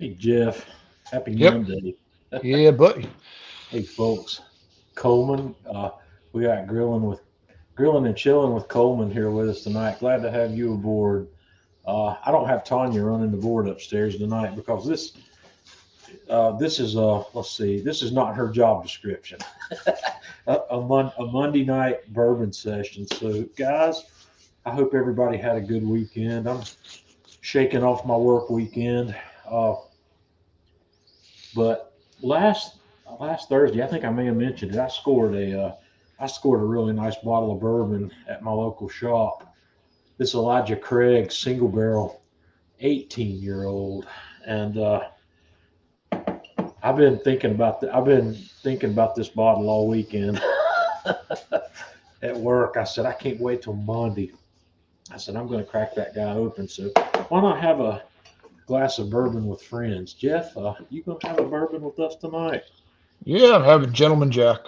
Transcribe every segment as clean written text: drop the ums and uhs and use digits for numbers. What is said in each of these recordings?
Hey Jeff, happy Yep. Monday. Yeah, buddy. Hey folks, Coleman, we got grilling and chilling with Coleman here with us tonight. Glad to have you aboard. I don't have Tanya running the board upstairs tonight because this is let's see, this is not her job description. A Monday night bourbon session. So guys, I hope everybody had a good weekend. I'm shaking off my work weekend. Uh, But last last Thursday, I think I may have mentioned it. I scored a really nice bottle of bourbon at my local shop. This Elijah Craig single barrel 18-year-old, and I've been thinking about this bottle all weekend at work. I said I can't wait till Monday. I said I'm going to crack that guy open. So why not have a glass of bourbon with friends? Jeff, you going to have a bourbon with us tonight? Yeah, I'm having Gentleman Jack.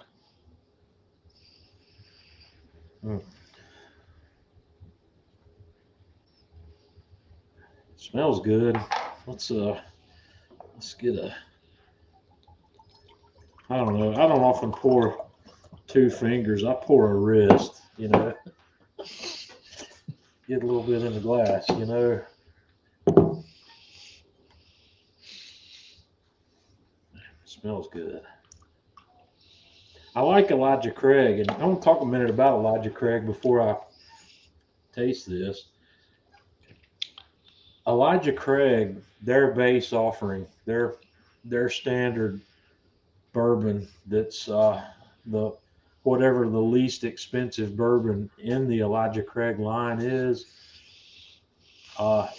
Mm, smells good. Let's uh let's get a I don't know. I don't often pour two fingers. I pour a wrist, get a little bit in the glass. Smells good. I like Elijah Craig, and I want to talk a minute about Elijah Craig before I taste this. Elijah Craig, their base offering, their standard bourbon that's the whatever the least expensive bourbon in the Elijah Craig line is.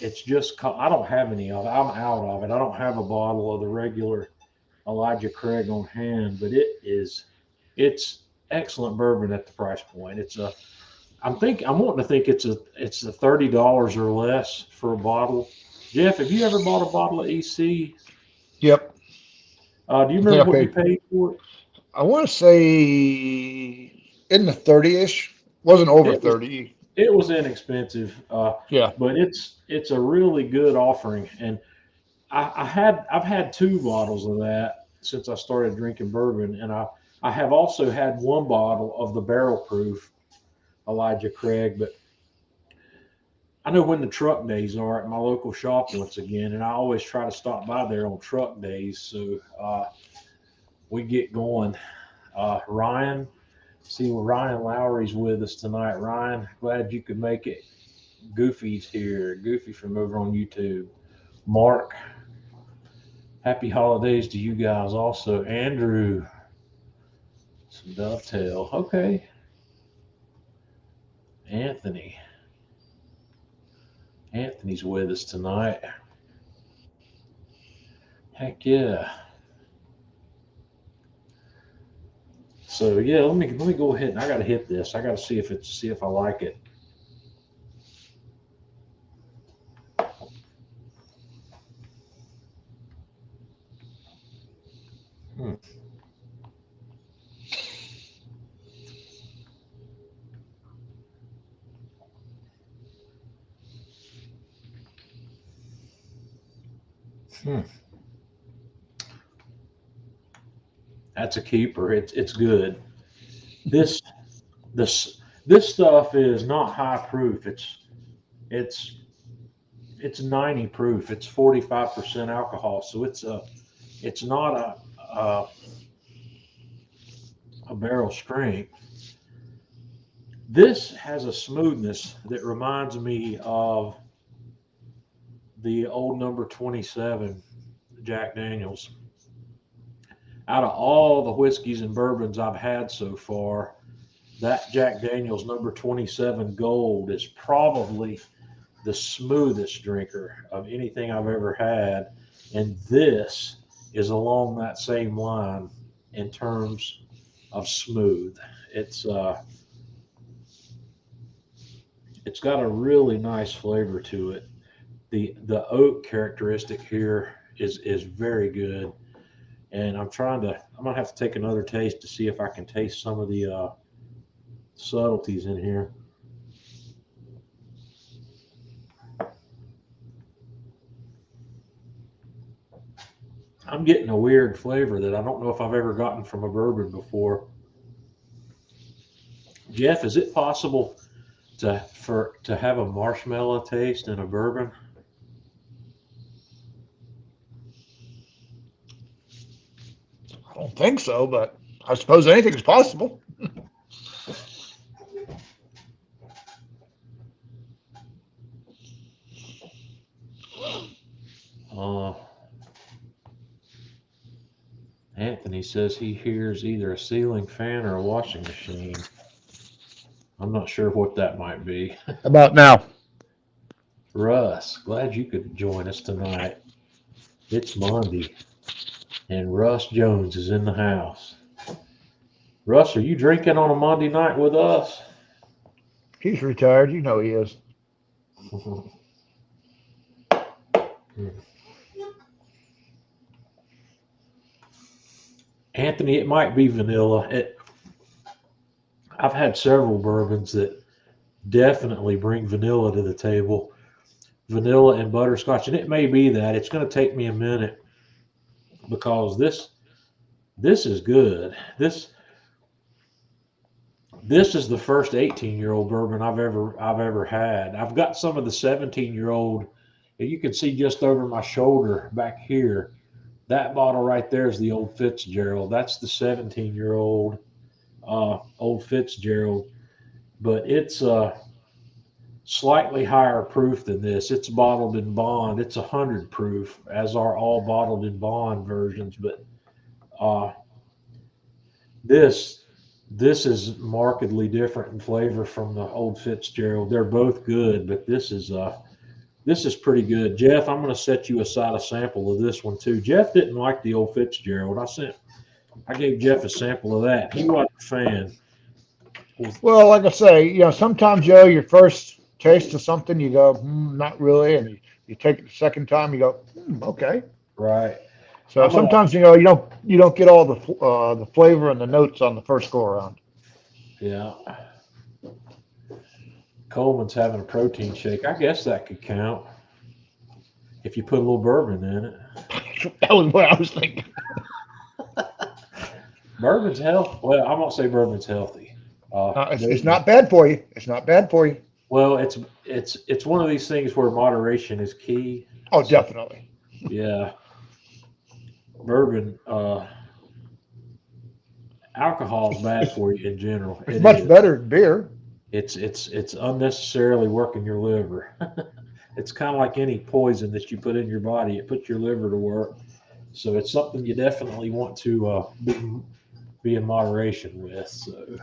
It's just I don't have any of it. I'm out of it. I don't have a bottle of the regular Elijah Craig on hand, but it's excellent bourbon at the price point. I'm wanting to think it's a $30 or less for a bottle. Jeff, have you ever bought a bottle of EC? Yep. Do you I think remember I what you paid. paid for it? I want to say in the 30-ish. Wasn't over It was 30. it was inexpensive, Yeah. but it's a really good offering, and I've had two bottles of that since I started drinking bourbon, and I have also had one bottle of the barrel proof Elijah Craig. But I know when the truck days are at my local shop once again, and I always try to stop by there on truck days. So we get going. Ryan, see, Ryan Lowry's with us tonight. Ryan, glad you could make it. Goofy's here. Goofy from over on YouTube. Mark, happy holidays to you guys also. Andrew, some dovetail. Okay. Anthony. Anthony's with us tonight. Heck yeah. So yeah, let me go ahead and I gotta hit this. I gotta see if I like it. Hmm. Hmm. That's a keeper. It's good. This this stuff is not high proof. It's it's 90 proof. It's 45% alcohol. So it's not a barrel strength. This has a smoothness that reminds me of the old number 27 Jack Daniels. Out of all the whiskeys and bourbons I've had so far, that Jack Daniels number 27 Gold is probably the smoothest drinker of anything I've ever had. And this is along that same line in terms of smooth. It's uh, it's got a really nice flavor to it. The oak characteristic here is very good, and I'm gonna have to take another taste to see if I can taste some of the subtleties in here. I'm getting a weird flavor that I don't know if I've ever gotten from a bourbon before. Jeff, is it possible to have a marshmallow taste in a bourbon? I don't think so, but I suppose anything is possible. Uh, Anthony says he hears either a ceiling fan or a washing machine. I'm not sure what that might be. About now. Russ, glad you could join us tonight. It's Monday, and Russ Jones is in the house. Russ, are you drinking on a Monday night with us? He's retired. You know he is. Anthony, it might be vanilla. I've had several bourbons that definitely bring vanilla to the table. Vanilla and butterscotch, and it may be that. It's going to take me a minute because this is good. This is the first 18-year-old bourbon I've ever had. I've got some of the 17-year-old, and you can see just over my shoulder back here. That bottle right there is the Old Fitzgerald. That's the 17-year-old Old Fitzgerald, but it's slightly higher proof than this. It's bottled in bond. It's 100 proof, as are all bottled in bond versions. But uh, this this is markedly different in flavor from the Old Fitzgerald. They're both good, but this is pretty good. Jeff, I'm going to set you aside a sample of this one too. Jeff didn't like the Old Fitzgerald. I gave Jeff a sample of that. He wasn't a fan. Well, like I say, sometimes, Joe, your first taste of something, you go, not really. And you take it the second time, you go, okay. Right. So sometimes, you don't get all the flavor and the notes on the first go around. Yeah. Coleman's having a protein shake. I guess that could count if you put a little bourbon in it. That was what I was thinking. Bourbon's health. Well, I won't say bourbon's healthy. It's not bad for you. It's not bad for you. Well, it's one of these things where moderation is key. Oh, definitely. Yeah, bourbon, alcohol is bad for you in general. It's much better than beer. It's unnecessarily working your liver. It's kind of like any poison that you put in your body. It puts your liver to work. So it's something you definitely want to be in moderation with. So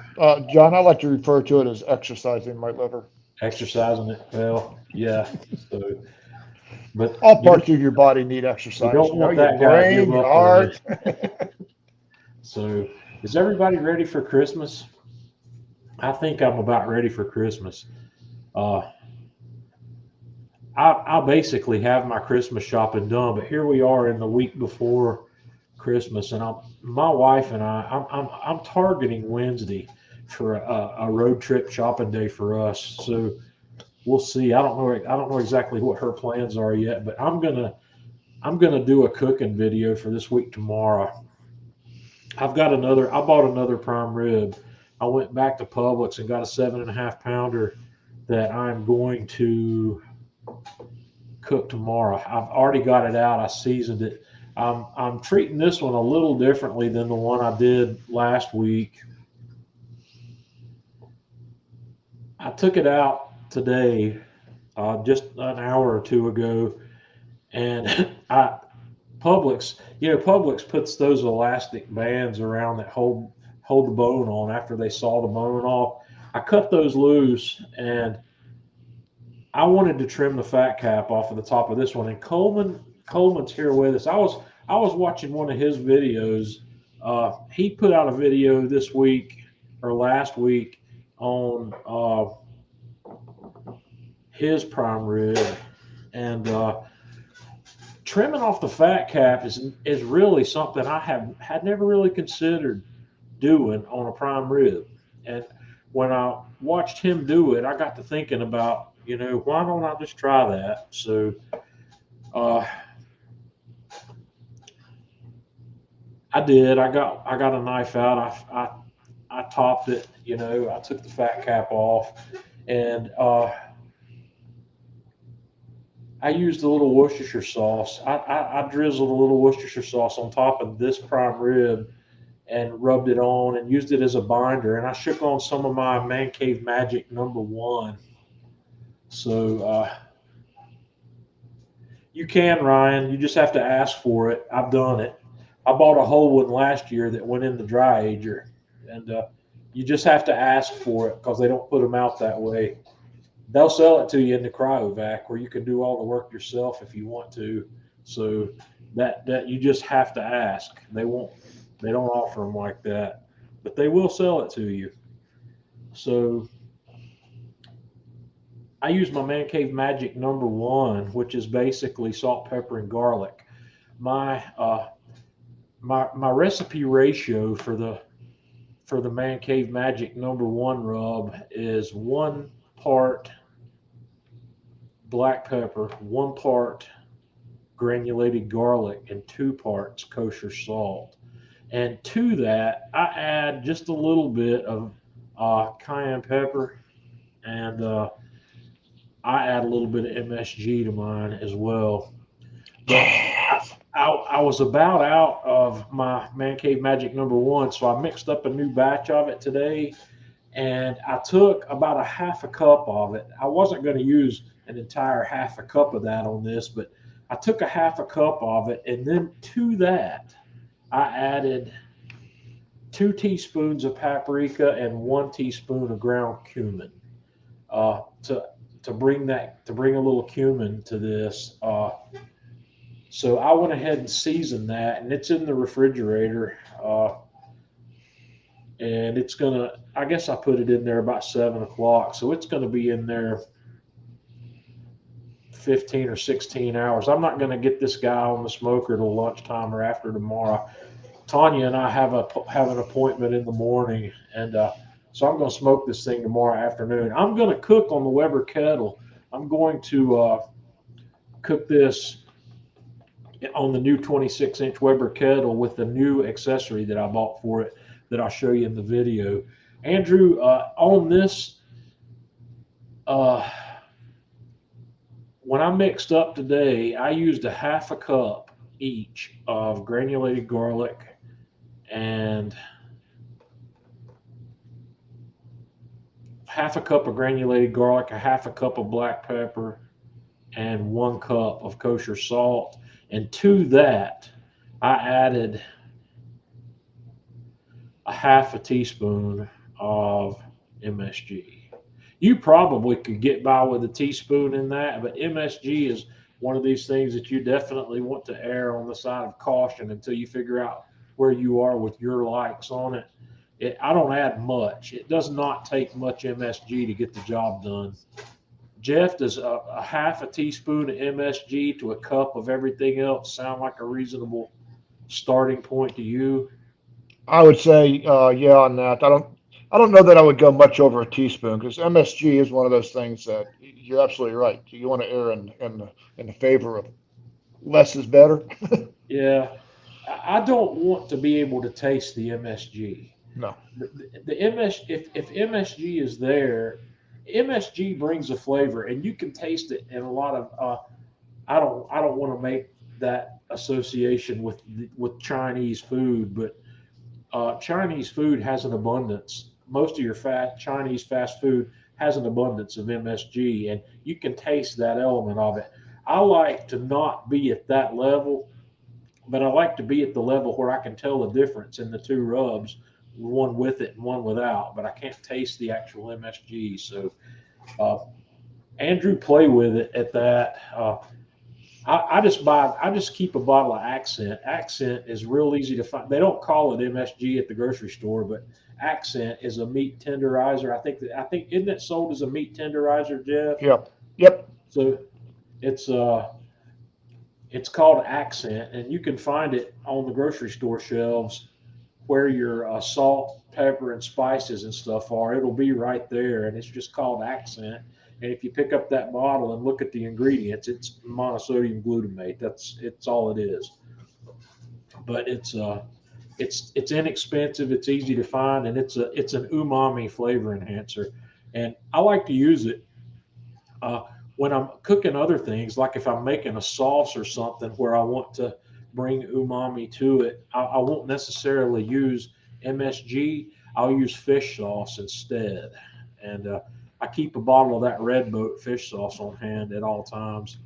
John, I like to refer to it as exercising my liver. exercising it, well, yeah. So, but All parts of your body need exercise. you don't want your that guy to brain, give your up on heart. you. So, is everybody ready for Christmas? I think I'm about ready for Christmas. Uh, I basically have my Christmas shopping done, but here we are in the week before Christmas, and my wife and I'm targeting Wednesday for a road trip shopping day for us. So we'll see. I don't know exactly what her plans are yet, but I'm gonna do a cooking video for this week tomorrow. I bought another prime rib. I went back to Publix and got a 7.5 pounder that I'm going to cook tomorrow. I've already got it out. I seasoned it. I'm treating this one a little differently than the one I did last week. I took it out today, just an hour or two ago, and Publix puts those elastic bands around that hold the bone on after they saw the bone off. I cut those loose, and I wanted to trim the fat cap off of the top of this one. And Coleman's here with us. I was watching one of his videos. He put out a video this week or last week on his prime rib, and trimming off the fat cap is really something I had never really considered doing on a prime rib. And when I watched him do it, I got to thinking about, why don't I just try that? So uh, I did. I got a knife out. I topped it. You know, I took the fat cap off, and I used a little Worcestershire sauce. I drizzled a little Worcestershire sauce on top of this prime rib and rubbed it on and used it as a binder. And I shook on some of my Man Cave Magic #1. So you can, Ryan. You just have to ask for it. I've done it. I bought a whole one last year that went in the dry ager, and you just have to ask for it because they don't put them out that way. They'll sell it to you in the cryovac where you can do all the work yourself if you want to. So that you just have to ask. They won't. They don't offer them like that, but they will sell it to you. So I use my Man Cave Magic #1, which is basically salt, pepper, and garlic. My my recipe ratio for the Man Cave Magic #1 rub is 1 part black pepper, 1 part granulated garlic, and 2 parts kosher salt. And to that, I add just a little bit of cayenne pepper, and I add a little bit of MSG to mine as well. But Yes. I was about out of my Man Cave Magic #1, so I mixed up a new batch of it today, and I took about a half a cup of it. I wasn't going to use an entire half a cup of that on this, but I took a half a cup of it, and then to that, I added 2 teaspoons of paprika and 1 teaspoon of ground cumin uh, to to bring a little cumin to this. So I went ahead and seasoned that, and it's in the refrigerator. And it's gonna. I guess I put it in there about 7 o'clock, so it's gonna be in there 15 or 16 hours. I'm not gonna get this guy on the smoker till lunchtime or after tomorrow. Tanya and I have an appointment in the morning, and so I'm gonna smoke this thing tomorrow afternoon. I'm gonna cook on the Weber kettle. I'm going to cook this on the new 26-inch Weber kettle with the new accessory that I bought for it that I'll show you in the video. Andrew, on this, uh, when I mixed up today, I used a half a cup each of granulated garlic and half a cup of granulated garlic, a half a cup of black pepper, and 1 cup of kosher salt. And to that, I added a half a teaspoon of MSG. You probably could get by with a teaspoon in that, but MSG is one of these things that you definitely want to err on the side of caution until you figure out where you are with your likes on it. I don't add much. It does not take much MSG to get the job done. Jeff, does a half a teaspoon of MSG to a cup of everything else sound like a reasonable starting point to you? I would say, yeah, on that. I don't know that I would go much over a teaspoon because MSG is one of those things that you're absolutely right. You want to err in the favor of less is better. Yeah, I don't want to be able to taste the MSG. No. The MS, if MSG is there, MSG brings a flavor, and you can taste it in a lot of. I don't want to make that association with Chinese food, but Chinese food has an abundance. Most of your Chinese fast food has an abundance of MSG, and you can taste that element of it. I like to not be at that level, but I like to be at the level where I can tell the difference in the two rubs, one with it and one without. But I can't taste the actual MSG. So uh, Andrew, play with it at that. I just keep a bottle of Accent. Accent is real easy to find. They don't call it MSG at the grocery store, but Accent is a meat tenderizer. I think isn't it sold as a meat tenderizer, Jeff? Yep. Yep. So it's it's called Accent, and you can find it on the grocery store shelves where your salt, pepper, and spices and stuff are. It'll be right there, and it's just called Accent. And if you pick up that bottle and look at the ingredients, it's monosodium glutamate. It's all it is. But It's inexpensive, it's easy to find, and it's an umami flavor enhancer. And I like to use it uh, when I'm cooking other things, like if I'm making a sauce or something where I want to bring umami to it. I won't necessarily use MSG. I'll use fish sauce instead, and I keep a bottle of that Red Boat fish sauce on hand at all times,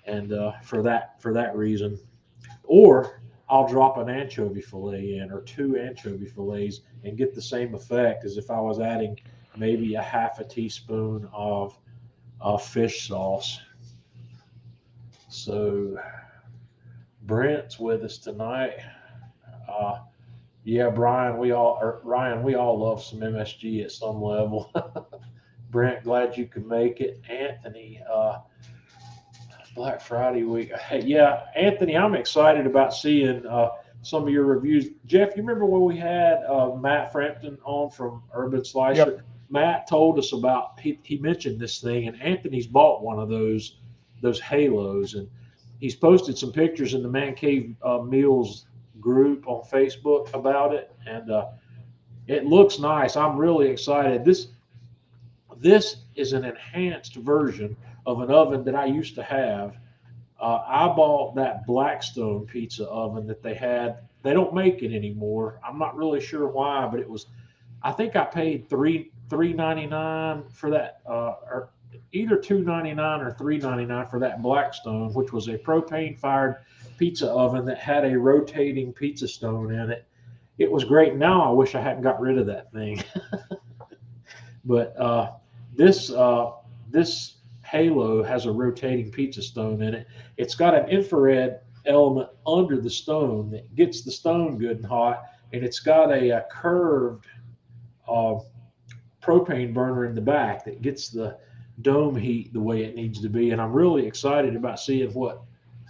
and for that reason. Or I'll drop an anchovy fillet in, or two anchovy fillets, and get the same effect as if I was adding maybe a half a teaspoon of fish sauce. So Brent's with us tonight. Uh, yeah, Brian, we all or Ryan, we all love some MSG at some level. Brent, glad you could make it. Anthony, Black Friday week. Hey, yeah, Anthony, I'm excited about seeing some of your reviews. Jeff, you remember when we had Matt Frampton on from Urban Yep. Slicer? Matt told us about he mentioned this thing, and Anthony's bought one of those halos, and he's posted some pictures in the Man Cave Meals group on Facebook about it, and it looks nice. I'm really excited. This is an enhanced version of an oven that I used to have. I bought that Blackstone pizza oven that they had. They don't make it anymore. I'm not really sure why, but it was. I think I paid three $3.99 for that, or either $2.99 or $3.99 for that Blackstone, which was a propane fired pizza oven that had a rotating pizza stone in it. It was great. Now I wish I hadn't got rid of that thing. But this this Halo has a rotating pizza stone in it. It's got an infrared element under the stone that gets the stone good and hot, and it's got a curved uh, propane burner in the back that gets the dome heat the way it needs to be. And I'm really excited about seeing what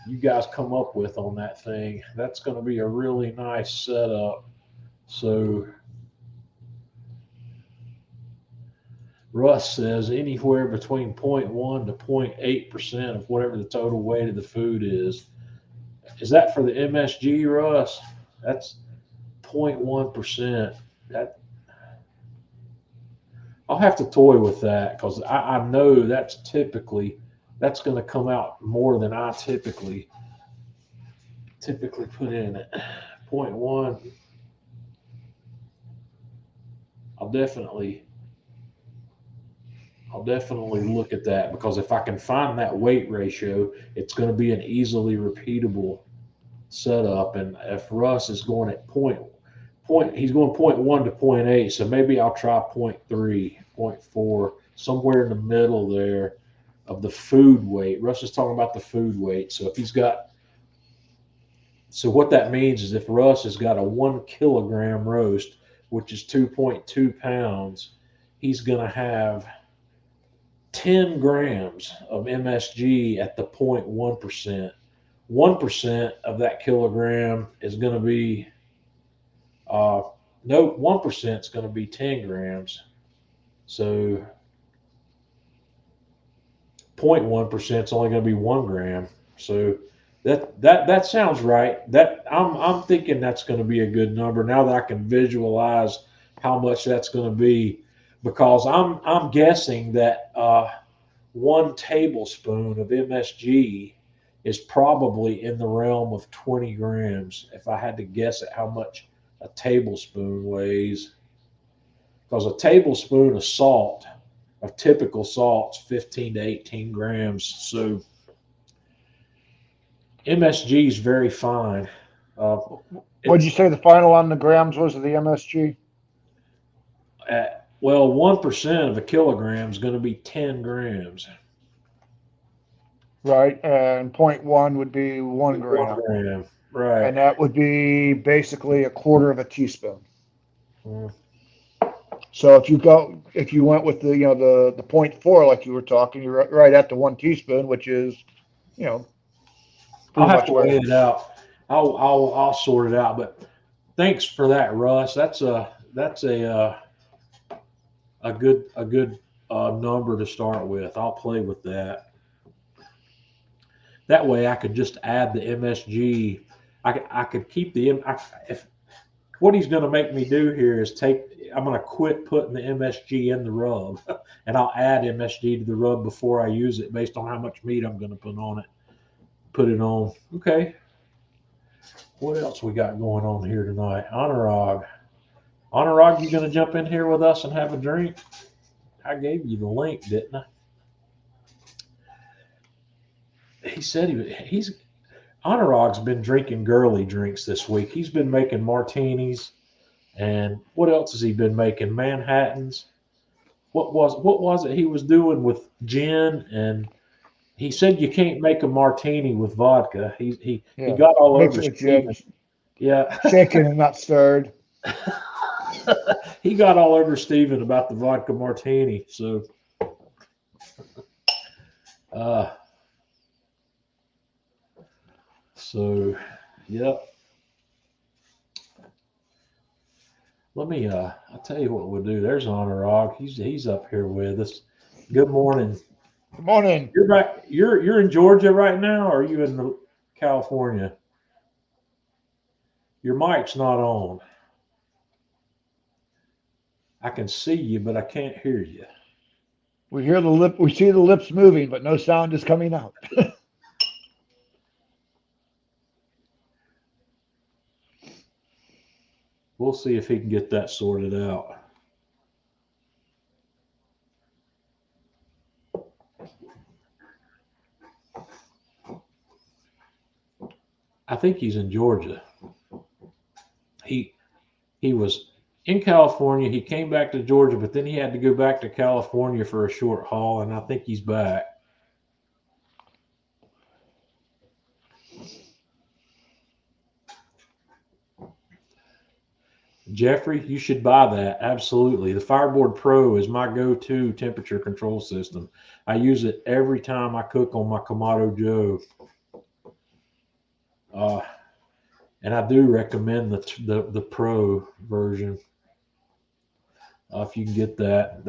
you guys come up with on that thing. That's going to be a really nice setup. So Russ says anywhere between zero point 0.1 to 0.8% of whatever the total weight of the food is. Is that for the MSG, Russ? That's 0.1%. That I'll have to toy with that because I know that's going to come out more than I typically put in it. Zero point 0.1. I'll definitely I'll definitely look at that because if I can find that weight ratio, it's going to be an easily repeatable setup. And if Russ is going at he's going zero point 0.1 to zero point 0.8, so maybe I'll try zero point 0.3, zero point 0.4, somewhere in the middle there of the food weight. Russ is talking about the food weight. So if he's got, so what that means is if Russ has got a 1 kilogram roast, which is 2.2 pounds, he's going to have 10 grams of MSG at the 0.1%. 1% of that kilogram is going to be, no, 1% is going to be 10 grams. So 0.1% is only going to be 1 gram. So that sounds right. That I'm thinking that's going to be a good number now that I can visualize how much that's going to be, because I'm guessing that 1 tablespoon of MSG is probably in the realm of 20 grams if I had to guess at how much a tablespoon weighs. Because a tablespoon of salt, of typical salt's 15 to 18 grams. So MSG is very fine. Uh, What did you say the final on the grams was of the MSG? well, 1% of a kilogram is going to be 10 grams. Right, and 0.1 would be 1 gram. 1 gram, right. And that would be basically a quarter of a teaspoon. Mm. So if you went with the, the 0.4 like you were talking, you're right at the 1 teaspoon, which is, I'll pretty have much to where. weigh it out. I'll sort it out. But thanks for that, Russ. That's a good number to start with. I'll play with that. That way, I could just add the MSG. I could keep the if what he's going to make me do here is I'm going to quit putting the MSG in the rub, and I'll add MSG to the rub before I use it based on how much meat I'm going to put on it. Put it on. Okay. What else we got going on here tonight? Anurag. Anurag, you going to jump in here with us and have a drink? I gave you the link, didn't I? He said he's Anurag's been drinking girly drinks this week. He's been making martinis, and what else has he been making? Manhattans. What was it he was doing with gin? And he said you can't make a martini with vodka. He Yeah, got all mix over it with gin, Stephen. Yeah, shaken and not stirred. he got all over Stephen about the vodka martini. Uh, so, yep. Let me. I'll tell you what we'll do. There's Anurag. He's up here with us. Good morning. Good morning. You're back. You're in Georgia right now, or are you in California? Your mic's not on. I can see you, but I can't hear you. We hear the lip. We see the lips moving, but no sound is coming out. We'll see if he can get that sorted out. I think he's in Georgia. He he was in California. He came back to Georgia, but then he had to go back to California for a short haul, and I think he's back. Jeffrey, you should buy that. Absolutely. The Fireboard Pro is my go-to temperature control system. I use it every time I cook on my Kamado Joe. Uh, and I do recommend the Pro version. If you can get that,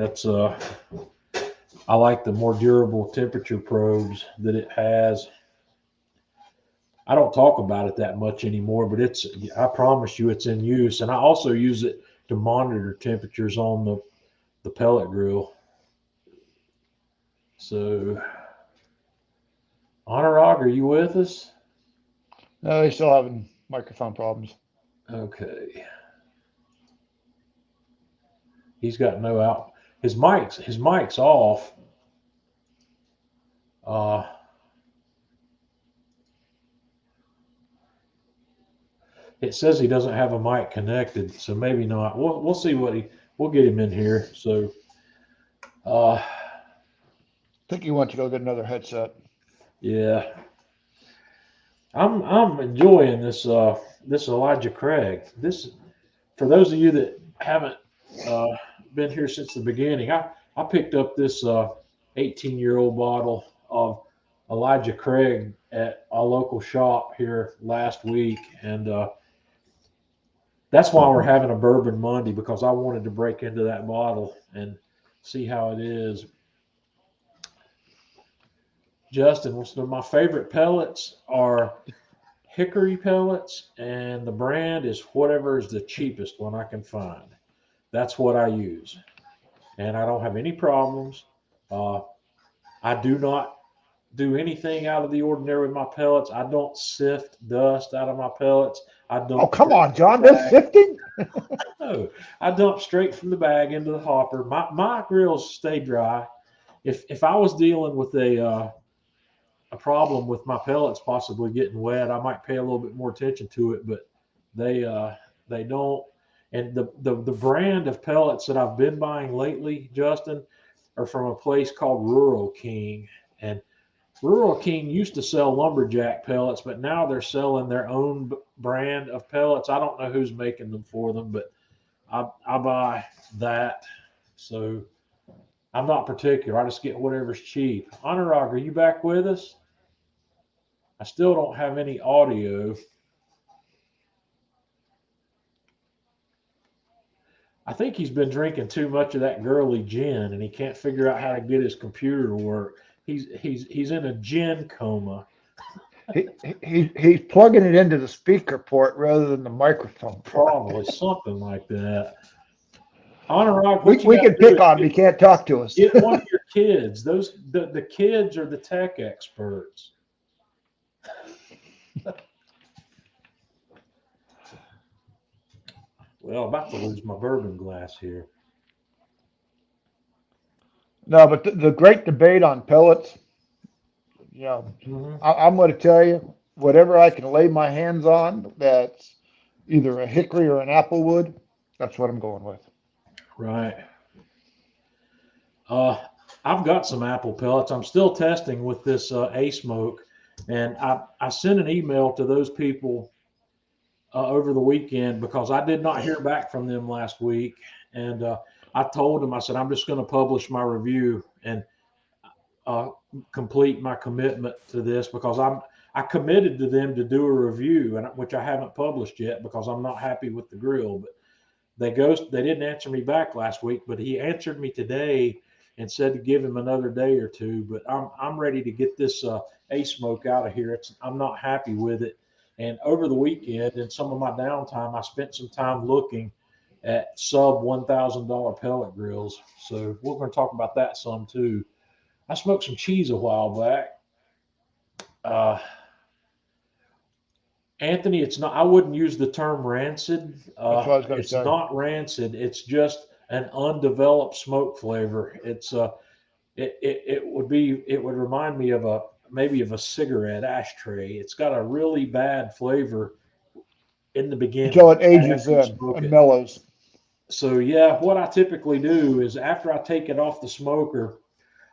I like the more durable temperature probes that it has. I don't talk about it that much anymore, but I promise you it's in use. And I also use it to monitor temperatures on the pellet grill. So, Anurag, are you with us? No, they still having microphone problems. Okay. He's got no out. His mic's off. Uh, it says he doesn't have a mic connected, so maybe not. We'll see we'll get him in here. So, uh, I think he went to go get another headset. yeah, I'm enjoying this Elijah Craig. This for those of you that haven't uh, been here since the beginning. I picked up this 18-year-old bottle of Elijah Craig at a local shop here last week, and that's why we're having a Bourbon Monday, because I wanted to break into that bottle and see how it is. Justin, so my favorite pellets are hickory pellets, and the brand is whatever is the cheapest one I can find. That's what I use, and I don't have any problems. Uh, I do not do anything out of the ordinary with my pellets. I don't sift dust out of my pellets. I Oh, dump come straight on, from the John. No bag. sifting? No, I dump straight from the bag into the hopper. My grills stay dry. If I was dealing with a problem with my pellets possibly getting wet, I might pay a little bit more attention to it. But they they don't. And the brand of pellets that I've been buying lately, Justin, are from a place called Rural King. And Rural King used to sell lumberjack pellets, but now they're selling their own brand of pellets. I don't know who's making them for them, but I buy that. So I'm not particular. I just get whatever's cheap. Anurag, are you back with us? I still don't have any audio. I think he's been drinking too much of that girly gin, and he can't figure out how to get his computer to work. He's in a gin coma. He's plugging it into the speaker port rather than the microphone port. Probably something like that. Honor Rock, We what you got can to do pick is on him. He can't talk to us. get one of your kids. The kids are the tech experts. Well, about to lose my bourbon glass here. No, but the great debate on pellets, you know, Hmm. I'm going to tell you, whatever I can lay my hands on that's either a hickory or an apple wood, that's what I'm going with. Right. Uh, I've got some apple pellets. I'm still testing with this A Smoke, and I sent an email to those people over the weekend because I did not hear back from them last week, and I told them, I said I'm just going to publish my review and uh, complete my commitment to this because I committed to them to do a review, and which I haven't published yet because I'm not happy with the grill. But they didn't answer me back last week, but he answered me today and said to give him another day or two. But I'm ready to get this A Smoke out of here. I'm not happy with it. And over the weekend, in some of my downtime, I spent some time looking at sub $1,000 pellet grills. So we're going to talk about that some too. I smoked some cheese a while back. Uh, Anthony, it's not. I wouldn't use the term rancid. That's what I was going to It's say. not rancid. It's just an undeveloped smoke flavor. It would be. It would remind me of a maybe of a cigarette ashtray. It's got a really bad flavor in the Until beginning it ages after you in smoke and it. mellows. So yeah, what I typically do is after I take it off the smoker,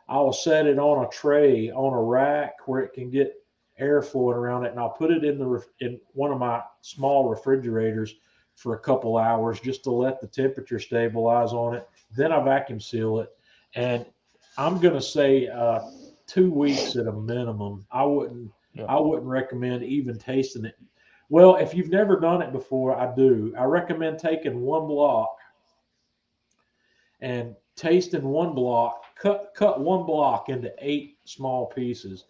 I will set it on a tray on a rack where it can get air flowing around it, and I'll put it in in one of my small refrigerators for a couple hours just to let the temperature stabilize on it. Then I vacuum seal it, and I'm going to say 2 weeks at a minimum. Yeah. I wouldn't recommend even tasting it. Well, if you've never done it before, I do. I recommend taking one block and tasting one block, cut one block into 8 small pieces.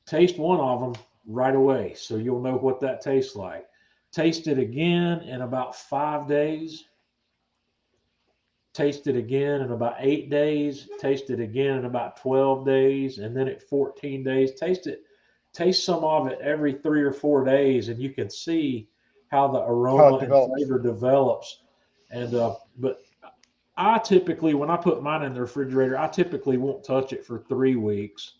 Taste one of them right away, so you'll know what that tastes like. Taste it again in about 5 days. Taste it again in about 8 days. Taste it again in about 12 days, and then at 14 days, taste it. Taste some of it every 3 or 4 days, and you can see how the How aroma it and develops. flavor develops. And but I typically, when I put mine in the refrigerator, I typically won't touch it for 3 weeks.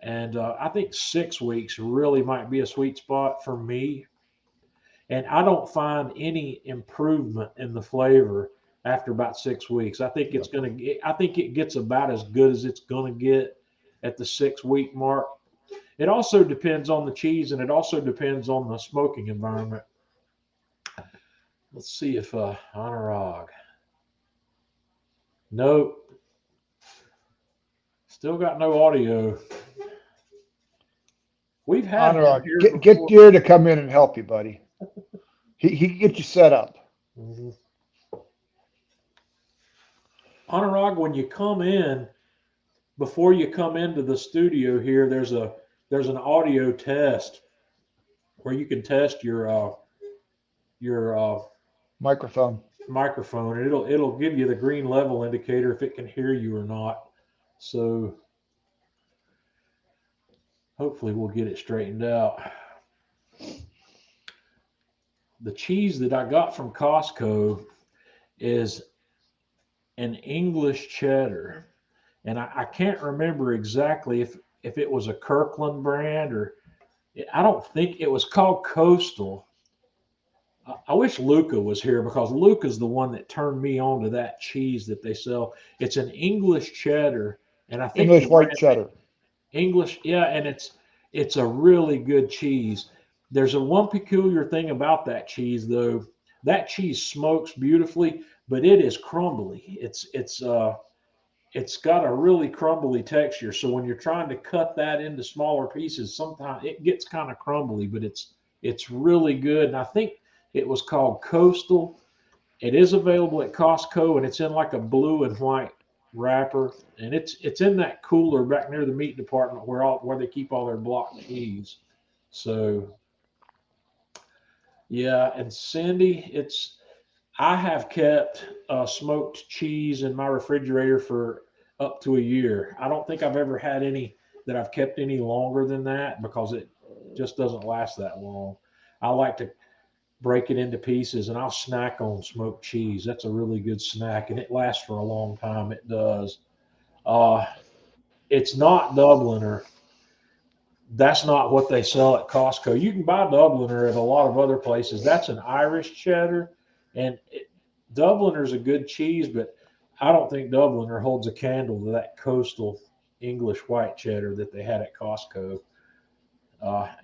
And I think 6 weeks really might be a sweet spot for me. And I don't find any improvement in the flavor after about 6 weeks. Yeah. I think it gets about as good as it's gonna get at the 6 week mark. It also depends on the cheese, and it also depends on the smoking environment. Let's see if Anurag. Nope, still got no audio. We've had him Anurag, here get before. Deer to come in and help you, buddy. He can get you set up. Mhm. Anurag, when you come in, before you come into the studio here, there's an audio test where you can test your Microphone. microphone, and it'll give you the green level indicator if it can hear you or not. So hopefully we'll get it straightened out. The cheese that I got from Costco is an English cheddar, and I can't remember exactly if it was a Kirkland brand or I don't think it was called Coastal. I wish Luca was here because Luca's the one that turned me on to that cheese that they sell. It's an English cheddar, and I think the English white brand cheddar. English, yeah, and it's a really good cheese. There's a one peculiar thing about that cheese though. That cheese smokes beautifully, but it is crumbly. It's got a really crumbly texture. So when you're trying to cut that into smaller pieces, sometimes it gets kind of crumbly, but it's really good. And I think it was called Coastal. It is available at Costco, and it's in like a blue and white wrapper, and it's in that cooler back near the meat department where they keep all their block cheese. So yeah, and Cindy, I have kept smoked cheese in my refrigerator for up to a year. I don't think I've ever had any that I've kept any longer than that because it just doesn't last that long. I like to break it into pieces and I'll snack on smoked cheese. That's a really good snack and it lasts for a long time. It does. Uh, it's not Dubliner. That's not what they sell at Costco. You can buy Dubliner at a lot of other places. That's an Irish cheddar, and Dubliner's a good cheese, but I don't think Dubliner holds a candle to that coastal English white cheddar that they had at Costco.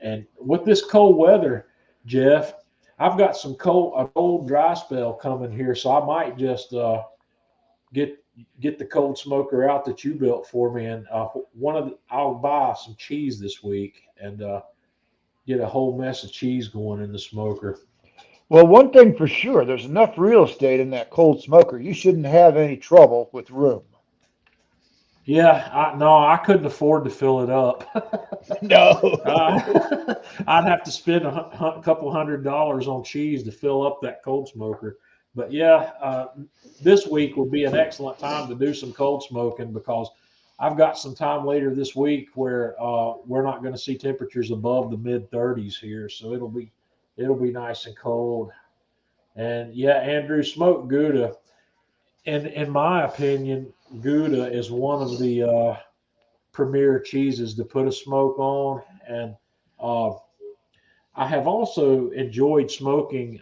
And with this cold weather, Jeff, I've got a cold dry spell coming here, so I might just get get the cold smoker out that you built for me, and I'll buy some cheese this week and get a whole mess of cheese going in the smoker. Well, one thing for sure, there's enough real estate in that cold smoker. You shouldn't have any trouble with room. Yeah, no, I couldn't afford to fill it up. No. I'd have to spend couple $100 on cheese to fill up that cold smoker. But yeah, this week would be an excellent time to do some cold smoking because I've got some time later this week where we're not going to see temperatures above the mid 30s here, so it'll be nice and cold. And yeah, Andrew, smoked Gouda. And in my opinion, Gouda is one of the premier cheeses to put a smoke on. And uh, I have also enjoyed smoking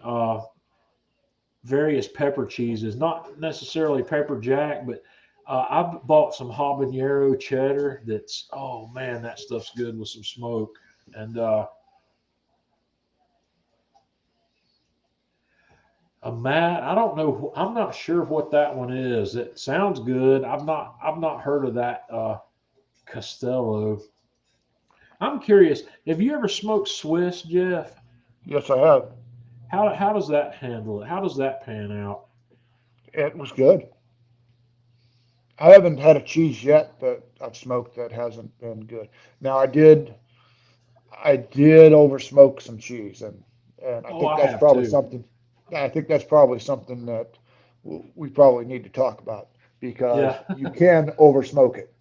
various pepper cheeses, not necessarily pepper jack, but I bought some habanero cheddar. Oh man, that stuff's good with some smoke. And a Matt, I don't know. I'm not sure what that one is. It sounds good. I've not heard of that Costello. I'm curious. Have you ever smoked Swiss, Jeff? Yes, I have. How does that handle it? How does that pan out? It was good. I haven't had a cheese yet that I've smoked that hasn't been good. Now I did over smoke some cheese, and I Oh, think I that's have probably too. something. I think that's probably something that we probably need to talk about because Yeah, you can over smoke it.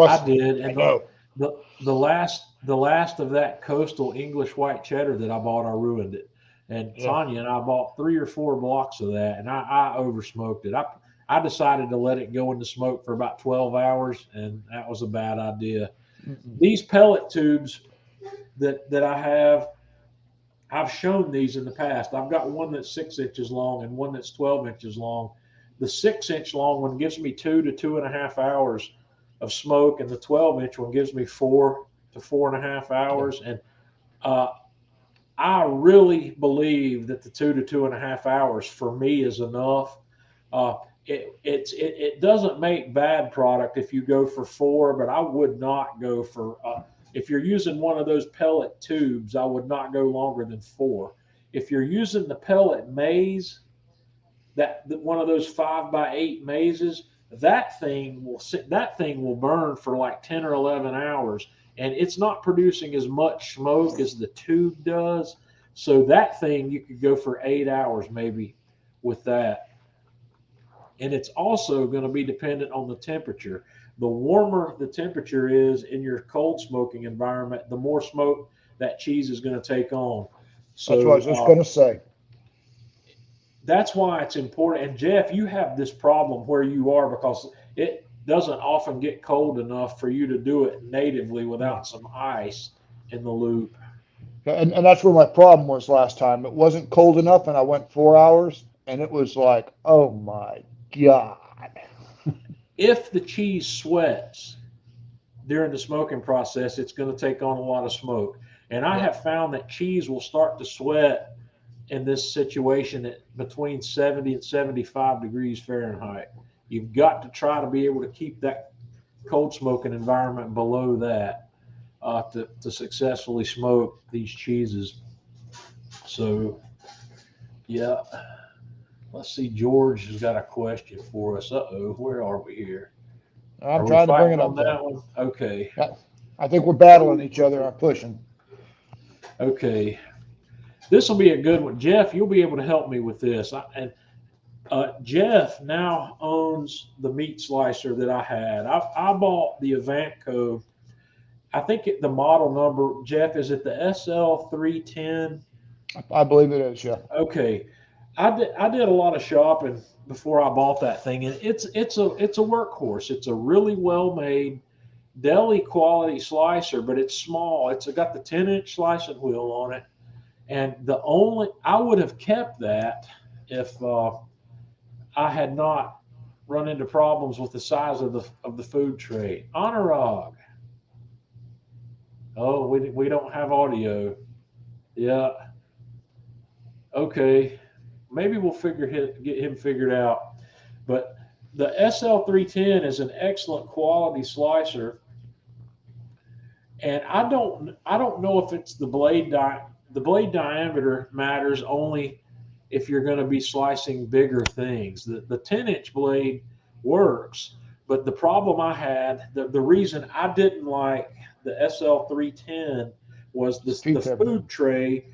I Trust me, did. I And know. the last of that coastal English white cheddar that I bought, I ruined it. And Yeah. Tanya and I bought 3 or 4 blocks of that, and I over smoked it. I decided to let it go into smoke for about 12 hours, and that was a bad idea. Mm-mm. These pellet tubes that I have, I've shown these in the past. I've got one that's 6 inches long and one that's 12 inches long. The 6 inch long one gives me 2 to 2.5 hours of smoke, and the 12-inch one gives me 4 to 4.5 Yeah. hours. And uh, I really believe that the 2 to 2.5 hours for me is enough. It doesn't make bad product if you go for 4, but I would not go for if you're using one of those pellet tubes, I would not go longer than 4. If you're using the pellet maze, that one of those 5x8 mazes, that thing will burn for like 10 or 11 hours, and it's not producing as much smoke as the tube does. So that thing you could go for 8 hours maybe with that, and it's also going to be dependent on the temperature. The warmer the temperature is in your cold smoking environment, the more smoke that cheese is going to take on. That's what I So was just going to say. that's why it's important. And Jeff, you have this problem where you are because it doesn't often get cold enough for you to do it natively Yeah. without some ice in the loop. And that's where my problem was last time. It wasn't cold enough, and I went 4 hours, and it was like, oh my God. If the cheese sweats during the smoking process, it's going to take on a lot of smoke. And I Yeah. have found that cheese will start to sweat in this situation at between 70 and 75 degrees Fahrenheit. You've got to try to be able to keep that cold smoking environment below that to successfully smoke these cheeses. So, yeah, let's see. George has got a question for us. Where are we here? I'm Are we trying to bring fighting it on up there. that one? Okay. Yeah. I think we're battling each other. I'm pushing. Okay, this will be a good one, Jeff. You'll be able to help me with this. And Jeff now owns the meat slicer that I had. I bought the Avantco. I think the model number, Jeff, is it the SL310? I believe it is. Yeah. Okay, I did a lot of shopping before I bought that thing, and it's a workhorse. It's a really well made deli quality slicer, but it's small. It's got the 10-inch slicing wheel on it, and the only I would have kept that if I had not run into problems with the size of the food tray. Honorog. Oh, we don't have audio. Yeah. Okay. Maybe we'll get him figured out. But the SL310 is an excellent quality slicer, and I don't know if it's the blade diameter matters only if you're going to be slicing bigger things. The 10-inch blade works, but the problem I had, the reason I didn't like the SL310 was the Feet table. food tray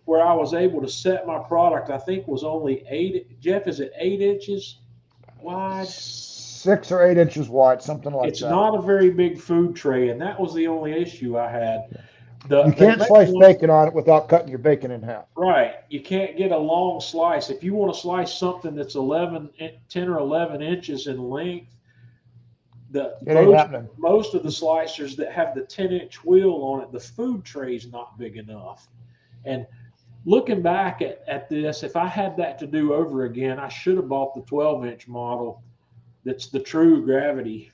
where I was able to set my product. I think was only eight. Jeff, is it 8 inches wide? 6 or 8 inches wide, something like It's that. not a very big food tray, and that was the only issue I had. You They can't make slice one. bacon on it without cutting your bacon in half. Right. You can't get a long slice. If you want to slice something that's 10 or 11 inches in length, the It ain't most happening. most of the slicers that have the 10-inch wheel on it, the food tray's not big enough. And looking back at this, if I had that to do over again, I should have bought the 12-inch model that's the true gravity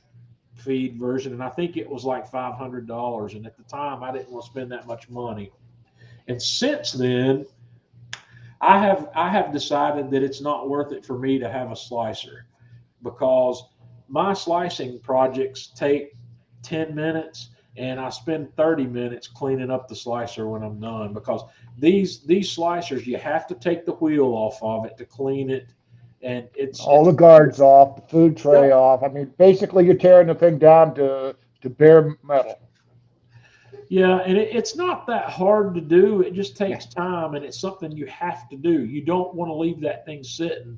feed version. And I think it was like $500. And at the time, I didn't want to spend that much money. And since then, I have decided that it's not worth it for me to have a slicer because my slicing projects take 10 minutes and I spend 30 minutes cleaning up the slicer when I'm done because these slicers you have to take the wheel off of it to clean it and All it's the guards off, the food tray yep. off. I mean, basically, you're tearing the thing down to bare metal. Yeah, and it's not that hard to do. It just Yeah. takes time, and it's something you have to do. You don't want to leave that thing sitting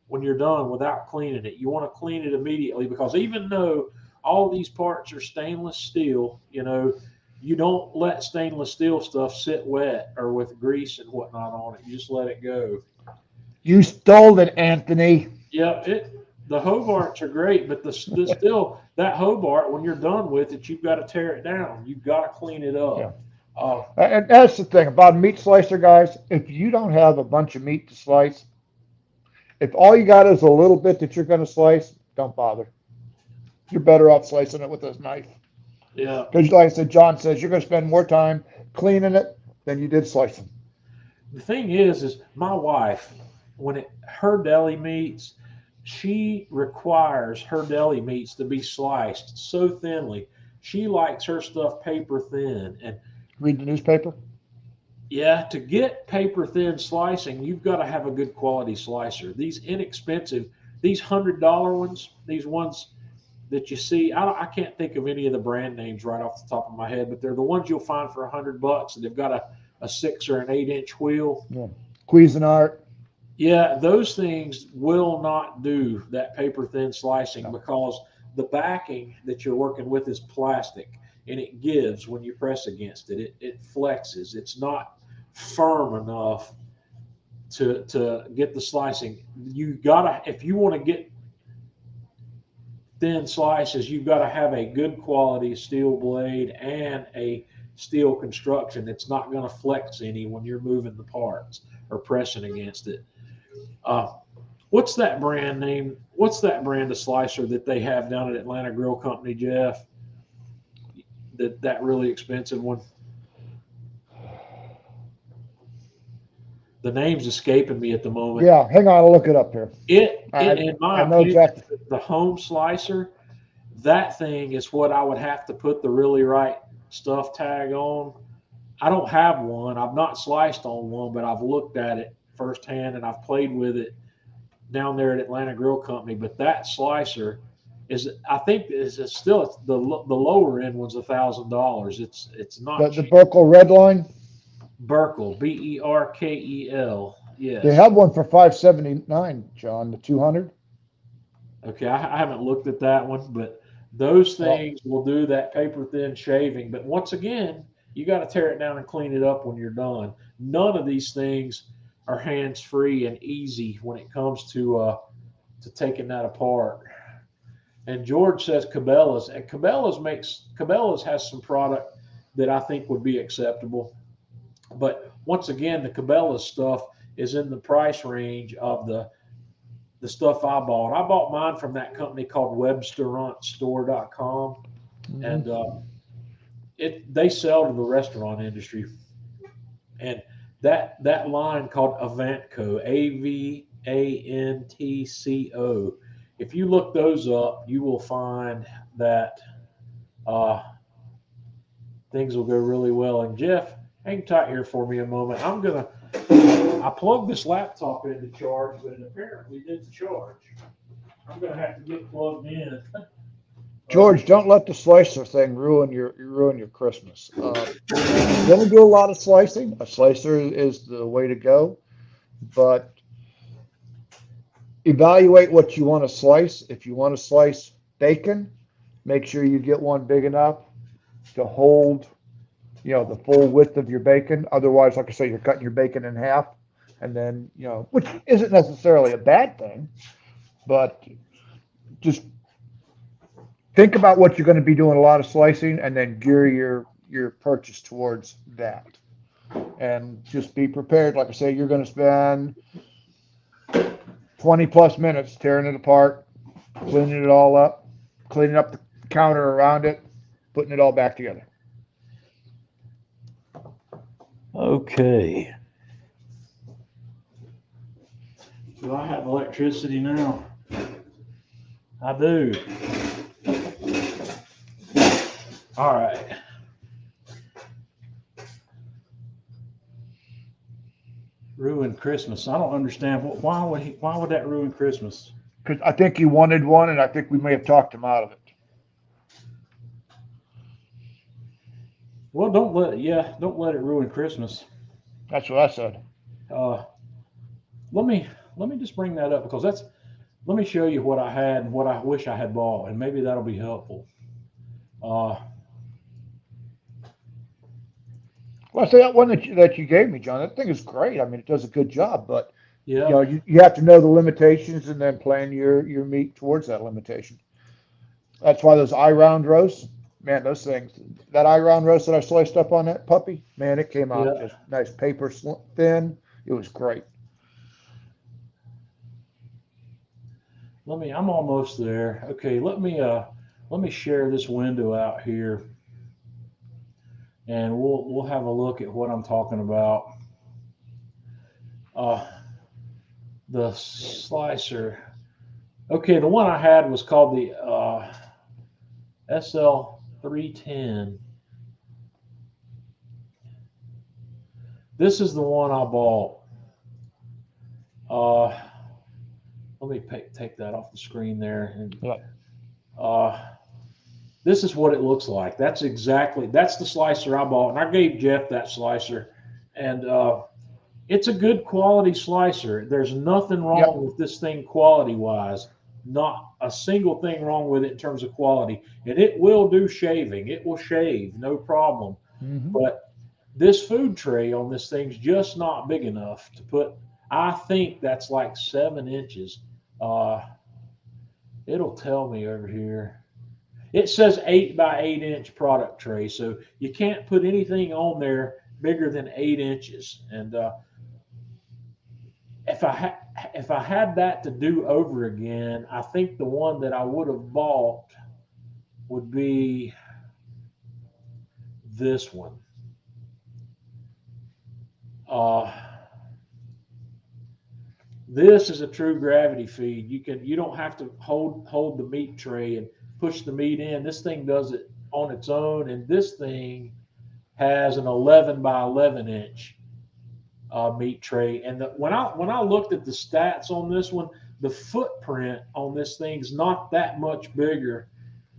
when you're done without cleaning it. You want to clean it immediately because even though all these parts are stainless steel, you don't let stainless steel stuff sit wet or with grease and whatnot on it. You just let it go. You stole it, Anthony. Yeah, the Hobarts are great, but the still that Hobart when you're done with it, you've got to tear it down. You've got to clean it Yeah. up. Uh, And that's the thing about a meat slicer, guys. If you don't have a bunch of meat to slice, if all you got is a little bit that you're going to slice, don't bother. You're better off slicing it with a knife. yeah, Because, like I said, John says you're going to spend more time cleaning it than you did slicing. the thing is my wife when her deli meats, she requires her deli meats to be sliced so thinly. She likes her stuff paper thin, and Read the newspaper. yeah, to get paper thin slicing, you've got to have a good quality slicer. These inexpensive, these $100 ones, these ones that you see, I can't think of any of the brand names right off the top of my head, but they're the ones you'll find for $100, and they've got a 6 or an 8 inch wheel. Yeah. Cuisinart. Yeah, those things will not do that paper thin slicing No. because the backing that you're working with is plastic and it gives when you press against it. It flexes. It's not firm enough to get the slicing. You gotta if you want to get thin slices, you've got to have a good quality steel blade and a steel construction. It's not going to flex any when you're moving the parts or pressing against it. Uh, what's that brand name? What's that brand of slicer that they have down at Atlanta Grill Company, Jeff? That really expensive one. The name's escaping me at the moment. Yeah, hang on, I'll look it up here. It I in I my know opinion, exactly. the home slicer, that thing is what I would have to put the really right stuff tag on. I don't have one. I've not sliced on one, but I've looked at it firsthand and I've played with it down there at Atlanta Grill Company. But that slicer is, I think, is still the lower end one's $1,000. It's not The cheap. Burkle Red Line. Berkel, Berkel. They Yes. have one for 579, John, the 200. Okay, I haven't looked at that one, but those Well, things will do that paper thin shaving. But once again, you got to tear it down and clean it up when you're done. None of these things are hands free and easy when it comes to taking that apart. And George says Cabela's, and Cabela's has some product that I think would be acceptable. But once again, the Cabela's stuff is in the price range of the stuff I bought. I bought mine from that company called webstaurantstore.com, and mhm. it they sell to the restaurant industry. And that line called Avantco, Avantco. If you look those up, you will find that uh, things will go really well. And Jeff, hang tight here for me a moment. I plugged this laptop into charge, but it apparently didn't charge. I'm gonna have to get plugged in. George, don't let the slicer thing ruin your Christmas. If you're going to do a lot of slicing, a slicer is the way to go. But evaluate what you want to slice. If you want to slice bacon, make sure you get one big enough to hold, the full width of your bacon. Otherwise, like I say, you're cutting your bacon in half, and then, which isn't necessarily a bad thing, but just think about what you're going to be doing a lot of slicing, and then gear your purchase towards that. And just be prepared. Like I say, you're going to spend 20 plus minutes tearing it apart, cleaning it all up, cleaning up the counter around it, putting it all back together. Okay. Do I have electricity now? I do. All right. Ruin Christmas. I don't understand. Why would that ruin Christmas? Because I think he wanted one, and I think we may have talked him out of it. Well, don't let it ruin Christmas. That's what I said. Uh, let me let me just bring that up because that's let me show you what I had and what I wish I had bought, and maybe that'll be helpful. Uh, Well, I say that one that you gave me, John. That thing is great. I mean, it does a good job, but yeah, you have to know the limitations and then plan your meat towards that limitation. That's why those eye round roasts, man, those things, that eye round roast that I sliced up on that puppy, man, it came out yeah. just nice paper thin. It was great. I'm almost there. Okay, let me share this window out here, and we'll have a look at what I'm talking about. Uh, the slicer. Okay, the one I had was called the SL310. This is the one I bought. Uh, let me take that off the screen there. And Yeah. uh, this is what it looks like. That's the slicer I bought, and I gave Jeff that slicer, and it's a good quality slicer. There's nothing Yep. wrong with this thing quality wise. Not a single thing wrong with it in terms of quality, and it will do shaving. It will shave, no problem. Hmm. But this food tray on this thing's just not big enough to put. I think that's like 7 inches. Uh, it'll tell me over here. It says 8 by 8 inch product tray, so you can't put anything on there bigger than 8 inches. And if I had that to do over again, I think the one that I would have bought would be this one. Uh, this is a true gravity feed. You don't have to hold the meat tray and push the meat in. This thing does it on its own, and this thing has an 11 by 11 inch meat tray. And when I looked at the stats on this one, the footprint on this thing's not that much bigger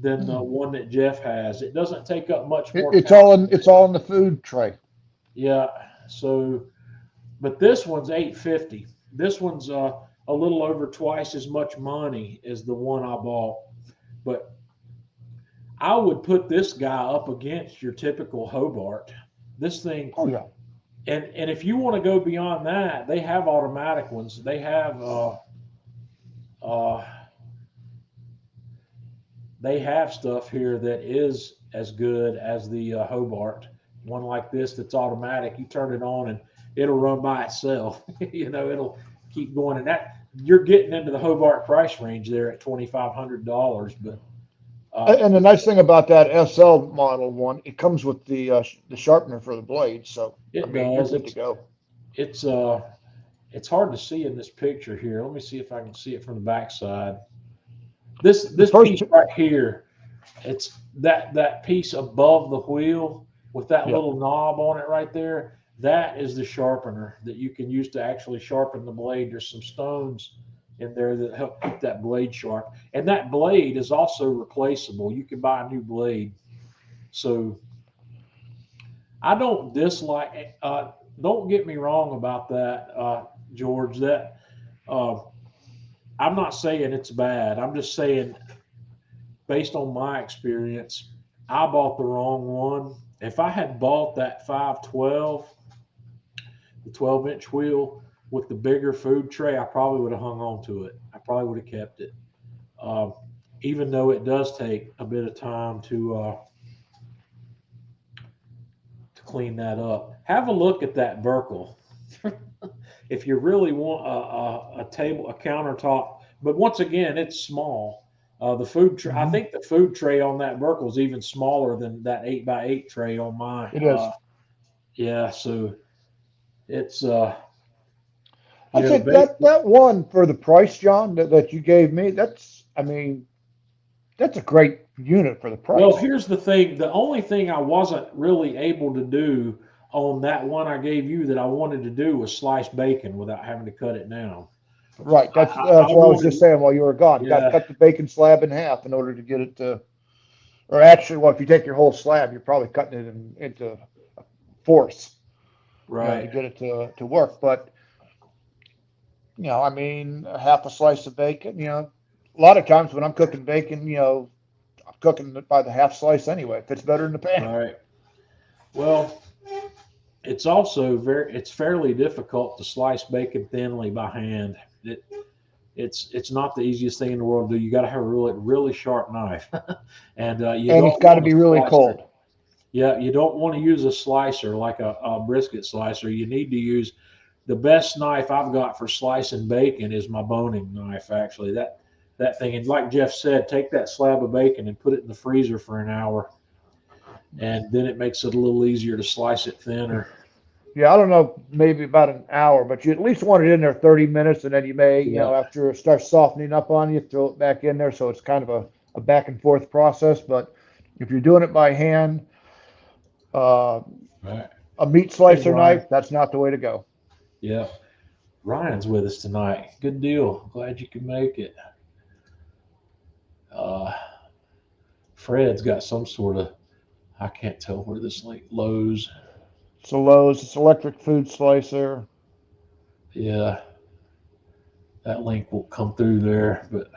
than the one that Jeff has. It doesn't take up much more It's counter all in space. the food tray. Yeah. So, but this one's 850. This one's a little over twice as much money as the one I bought. But I would put this guy up against your typical Hobart. This thing, Oh yeah. and if you want to go beyond that, they have automatic ones. Uh, they have stuff here that is as good as the Hobart. One like this that's automatic. You turn it on and it'll run by itself. It'll keep going. And that you're getting into the Hobart price range there at $2,500. But And the nice thing about that SL model one, it comes with the sharpener for the blade. So I it mean, you're does. good to go. It's uh it's hard to see in this picture here. Let me see if I can see it from the backside. The This first, piece right here, it's that piece above the wheel with that yeah, little knob on it right there. That is the sharpener that you can use to actually sharpen the blade. There's some stones in there that help keep that blade sharp. And that blade is also replaceable. You can buy a new blade. So I don't dislike. Don't get me wrong about that, George. That uh, I'm not saying it's bad. I'm just saying, based on my experience, I bought the wrong one. If I had bought that 512, the 12-inch wheel with the bigger food tray, I probably would have hung on to it. I probably would have kept it. Uh, Even though it does take a bit of time to clean that up. Have a look at that Burkle. If you really want a table, a countertop, but once again, it's small. The food tray, I hmm think the food tray on that Burkle is even smaller than that 8x8 tray on my. it is. Yeah, so it's I the think base. that one for the price, John, that you gave me, I mean, that's a great unit for the Well, price. here's the thing. The only thing I wasn't really able to do on that one I gave you that I wanted to do was slice bacon without having to cut it down. Right. I That's what I was wanted, just saying while you were gone. You got to yeah, cut the bacon slab in half in order to get it to, or actually, well, if you take your whole slab, you're probably cutting it into fourths, to right. get it to work. But I mean, a half a slice of bacon. A lot of times when I'm cooking bacon, I'm cooking it by the half slice anyway. If it's better in the pan. Right. Well, it's also it's fairly difficult to slice bacon thinly by hand. It's not the easiest thing in the world to do. You got to have a really sharp knife, and you And it's don't got to want a be really slicer. cold. Yeah, you don't want to use a slicer like a brisket slicer. You need to use the best knife I've got for slicing bacon is my boning knife. Actually, that thing, and like Jeff said, take that slab of bacon and put it in the freezer for an hour, and then it makes it a little easier to slice it thinner. Yeah, I don't know, maybe about an hour, but you at least want it in there 30 minutes, and then you may, Yeah. after it starts softening up on you, throw it back in there. So it's kind of a back and forth process. But if you're doing it by hand, uh, Right. a meat Hey, slicer Ryan. knife, that's not the way to go. Yeah. Ryan's with us tonight. Good deal. Glad you could make it. Uh, Fred's got some sort of, I can't tell where this link, Lowe's. It's a Lowe's, it's electric food slicer. Yeah, that link will come through there. But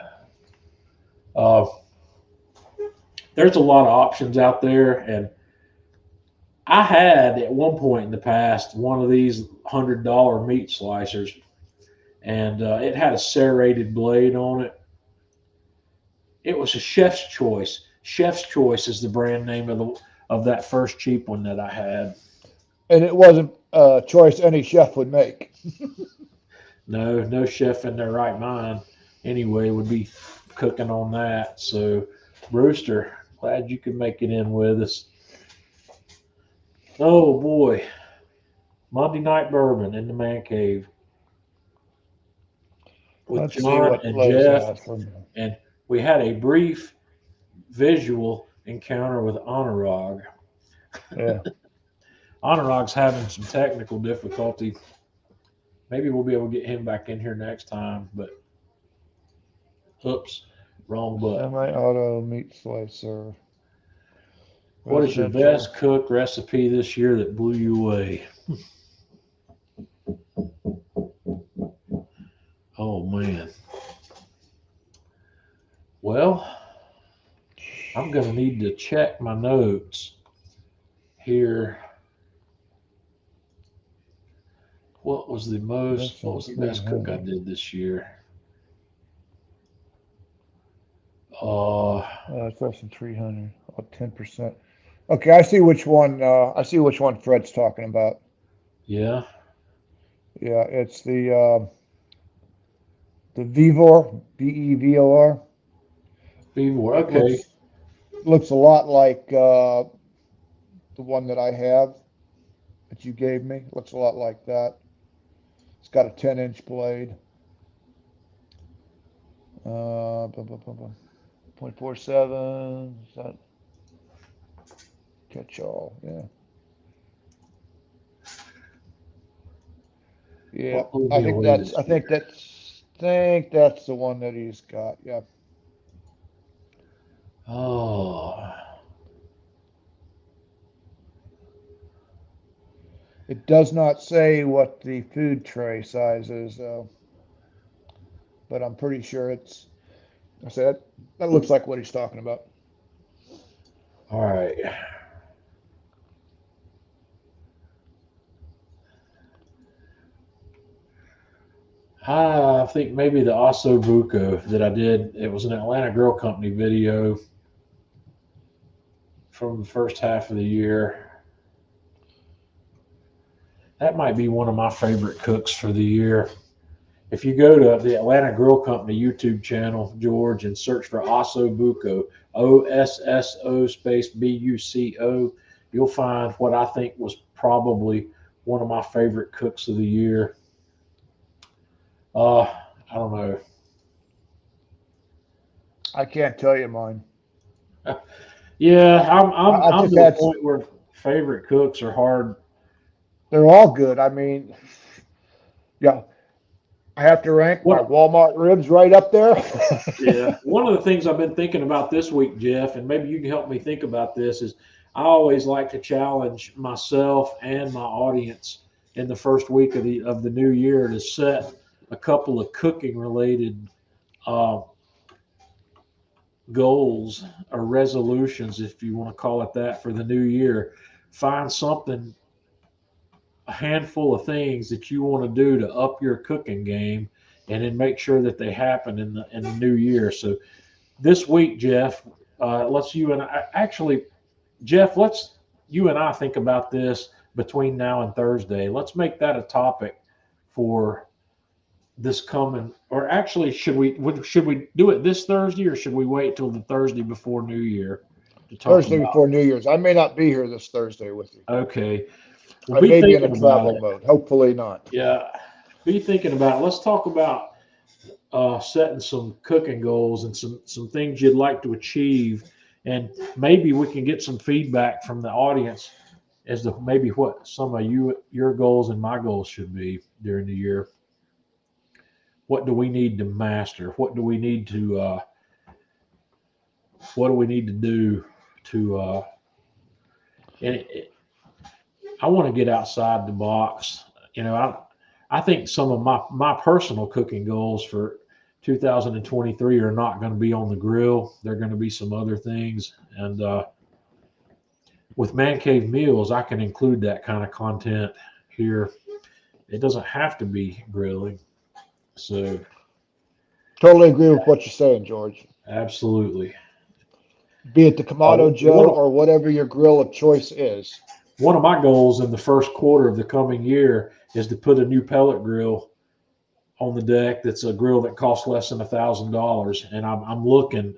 uh, there's a lot of options out there. And I had at one point in the past one of these $100 meat slicers, and it had a serrated blade on it. It was a Chef's Choice. Chef's Choice is the brand name of that first cheap one that I had. And it wasn't a choice any chef would make. No, no chef in their right mind anyway would be cooking on that. So, Brewster, glad you could make it in with us. Oh boy, Monday night bourbon in the man cave with Let's see John what and Lowe's Jeff, has for me. and we had a brief visual encounter with Anurag. Yeah. Anurag's having some technical difficulty. Maybe we'll be able to get him back in here next time, but oops, wrong button. Semi-auto meat slicer, What is your residential. best cook recipe this year that blew you away? Oh man. Well, I'm gonna need to check my notes here. Less What than was the best cook I 300. did this year? Uh, It's less than 300. Oh, 10%. Okay, I see which one. I see which one Fred's talking about. yeah, Yeah, it's the Vevor, Bevor. Beaver. It Okay. looks a lot like the one that I have that you gave me. Looks a lot like that. It's got a 10-inch blade. 0.47. Is that catch all? Yeah. Yeah. What blew I me think away that's this I think year? that's think that's the one that he's got. Yeah. Oh, It does not say what the food tray size is though, but I'm pretty sure I said that looks like what he's talking about. all right. I think maybe the Osso Buco that I did. It was an Atlanta Grill Company video from the first half of the year. That might be one of my favorite cooks for the year. If you go to the Atlanta Grill Company YouTube channel, George, and search for Osso Buco, OSSO space BUCO, you'll find what I think was probably one of my favorite cooks of the year. Uh, I don't know. I can't tell you mine. Yeah, I'm I've just to the had point where favorite cooks are hard. they're all good. I mean, yeah, I have to rank my What Walmart ribs right up there. Yeah, one of the things I've been thinking about this week, Jeff, and maybe you can help me think about this, is I always like to challenge myself and my audience in the first week of the new year to set a couple of cooking related uh, goals or resolutions, if you want to call it that, for the new year. Find something, a handful of things that you want to do to up your cooking game, and then make sure that they happen in the new year. So this week, Jeff, let's you and I actually, Jeff, let's you and I think about this between now and Thursday. Let's make that a topic for this coming, or actually, should we do it this Thursday, or should we wait till the Thursday before New Year to talk Thursday about? before New Year's. I may not be here this Thursday with you. Okay, well, I be may be in a thinking about travel it. mode. Hopefully not. Yeah, be thinking about it. Let's talk about setting some cooking goals and some things you'd like to achieve, and maybe we can get some feedback from the audience as to maybe what some of your goals and my goals should be during the year. What do we need to master? What do we need to do to and I want to get outside the box. You know, I think some of my personal cooking goals for 2023 are not going to be on the grill. They're going to be some other things. And with Man Cave Meals, I can include that kind of content here. It doesn't have to be grilling. So, Totally agree with what you're saying, George. absolutely. Be it the Kamado One Joe or whatever your grill of choice is. one of my goals in the first quarter of the coming year is to put a new pellet grill on the deck. That's a grill that costs less than $1,000, and I'm looking.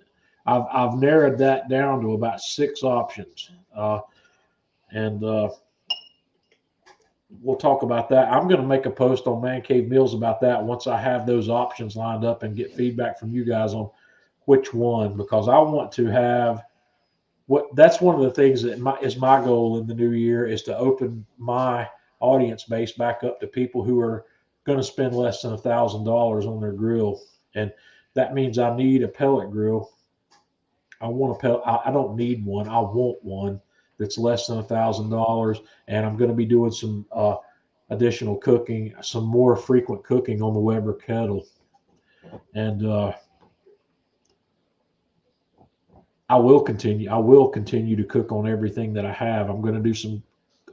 I've narrowed that down to about six options, and we'll talk about that. I'm going to make a post on Man Cave Meals about that once I have those options lined up and get feedback from you guys on which one, because I want to have what that's one of the things that is my goal in the new year is to open my audience base back up to people who are going to spend less than $1,000 on their grill, and that means I need a pellet grill. I want a pellet. I don't need one. I want one that's less than $1,000, and I'm going to be doing some additional cooking, some more frequent cooking on the Weber kettle. And I will continue to cook on everything that I have. I'm going to do some,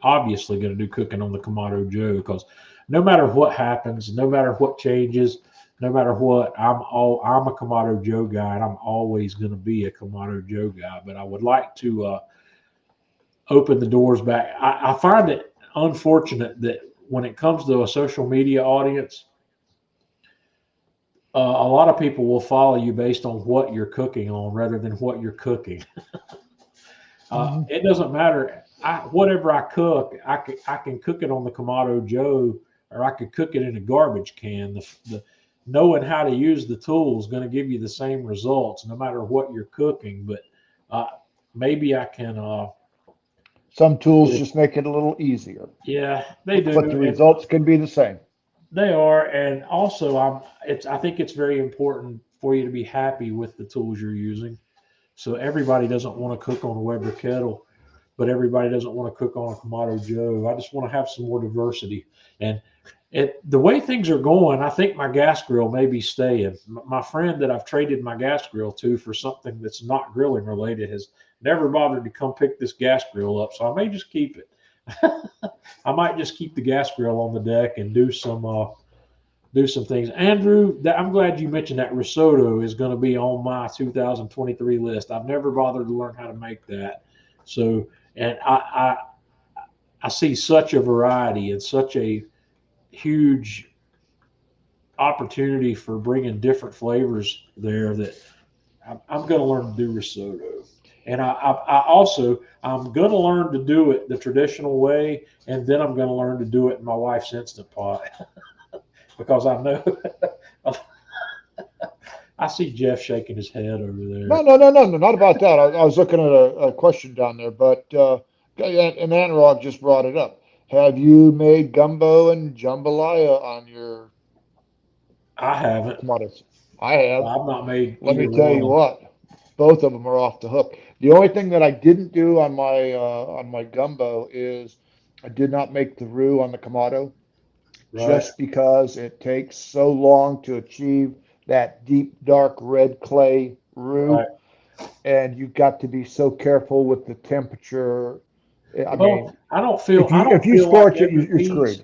obviously going to do cooking on the Kamado Joe, because no matter what happens, no matter what changes, no matter what, I'm a Kamado Joe guy, and I'm always going to be a Kamado Joe guy. But I would like to open the doors back. I find it unfortunate that when it comes to a social media audience, a lot of people will follow you based on what you're cooking on rather than what you're cooking. Mhm. It doesn't matter. Whatever I cook, I can cook it on the Kamado Joe, or I could cook it in a garbage can. Knowing how to use the tool is going to give you the same results no matter what you're cooking. But uh, maybe I can. Some tools just make it a little easier, Yeah, they do, but the and results can be the same. they are. And also, I think it's very important for you to be happy with the tools you're using. So everybody doesn't want to cook on a Weber kettle, but everybody doesn't want to cook on a Kamado Joe. I just want to have some more diversity. And the way things are going, I think my gas grill may be staying. My friend that I've traded my gas grill to for something that's not grilling related has never bothered to come pick this gas grill up, so I may just keep it. I might just keep the gas grill on the deck and do some things. Andrew, I'm glad you mentioned that risotto is going to be on my 2023 list. I've never bothered to learn how to make that. So, and I see such a variety and such a huge opportunity for bringing different flavors there that I'm going to learn to do risotto. And I'm going to learn to do it the traditional way, and then I'm going to learn to do it in my wife's instant pot because I know I see Jeff shaking his head over No, there. no, no, no, no, not about that. I was looking at a question down there, but and Anurag just brought it up. Have you made gumbo and jambalaya on your I haven't. commodities? I have. I've not made Let me either tell you one. what, both of them are off the hook. The only thing that I didn't do on my gumbo is I did not make the roux on the kamado, Right. just because it takes so long to achieve that deep dark red clay roux, Right. and you've got to be so careful with the temperature. I Well, mean, I don't if feel I you don't if you feel like scorch it, every you're screwed. piece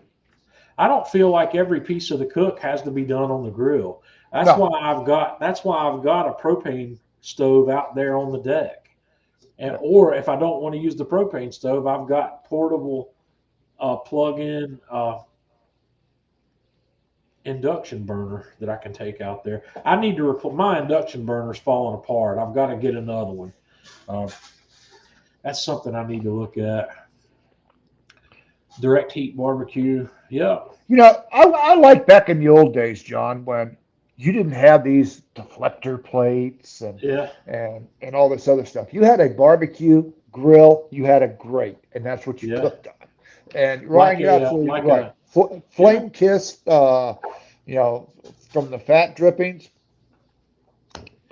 I don't feel like every piece of the cook has to be done on the grill. No, That's why I've got a propane stove out there on the deck. And yeah. or if I don't want to use the propane stove, I've got portable plug-in induction burner that I can take out there. I need to replace my induction burner's falling apart. I've got to get another one. Uh, that's something I need to look at. Direct heat barbecue. Yep. I like back in the old days, John, when you didn't have these deflector plates Yeah. and all this other stuff. You had a barbecue grill, you had a grate, and that's what you Yeah. cooked on. And Ryan, you're absolutely Like right. a yeah. Flame kissed, you know, from the fat drippings,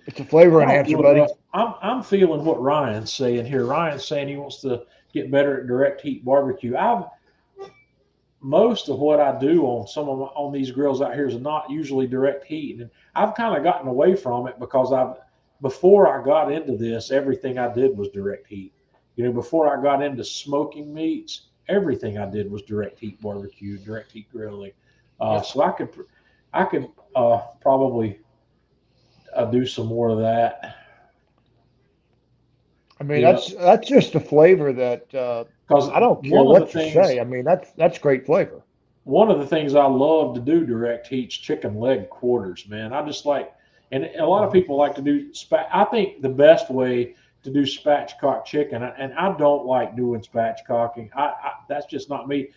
it's a flavor I don't enhancer, know enough. buddy. I'm feeling what Ryan's saying here. Ryan's saying he wants to get better at direct heat barbecue. I've Most of what I do on these grills out here is not usually direct heat, and I've kind of gotten away from it because I've before I got into this, everything I did was direct heat. Before I got into smoking meats, everything I did was direct heat barbecue, direct heat grilling. Yeah. So I could probably do some more of that. I mean, Yeah, that's just a flavor that because I don't care one of the what you things say. I mean, that's great flavor. one of the things I love to do direct heat's chicken leg quarters, man. I just like, and a lot of Mhm. people like to do. I think the best way to do spatchcock chicken, and I don't like doing spatchcocking. That's just not me.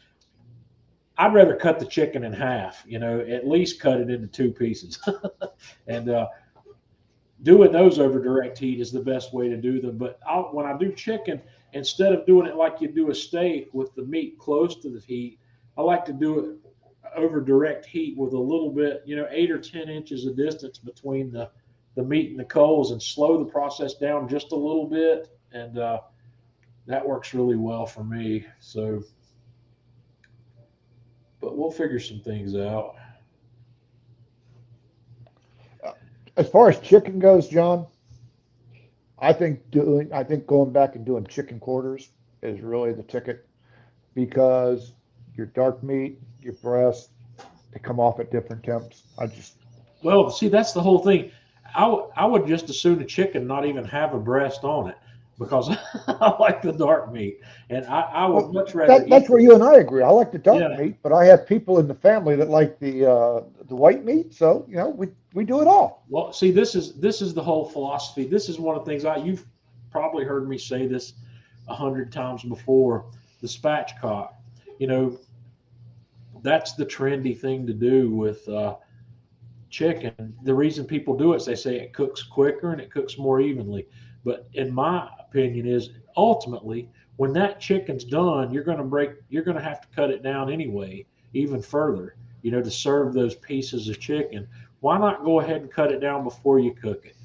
I'd rather cut the chicken in half. At least cut it into two pieces, and doing those over direct heat is the best way to do them. But when I do chicken, instead of doing it like you do a steak with the meat close to the heat, I like to do it over direct heat with a little bit, 8 or 10 inches of distance between the meat and the coals, and slow the process down just a little bit. And that works really well for me. So, but we'll figure some things out. as far as chicken goes, John, I think going back and doing chicken quarters is really the ticket because your dark meat, your breast, they come off at different temps. I just Well, see, that's the whole thing. I would just as soon a chicken not even have a breast on it because I like the dark meat, and I would well, much rather that's eat where the you and I agree. I like the dark yeah. meat, but I have people in the family that like the white meat. So we do it all. Well, see, this is the whole philosophy. This is one of the things you've probably heard me say this 100 times before. The spatchcock, you know, that's the trendy thing to do with chicken. The reason people do it is they say it cooks quicker and it cooks more evenly. But in my opinion, is ultimately when that chicken's done, you're going to have to cut it down anyway, even further, to serve those pieces of chicken. Why not go ahead and cut it down before you cook it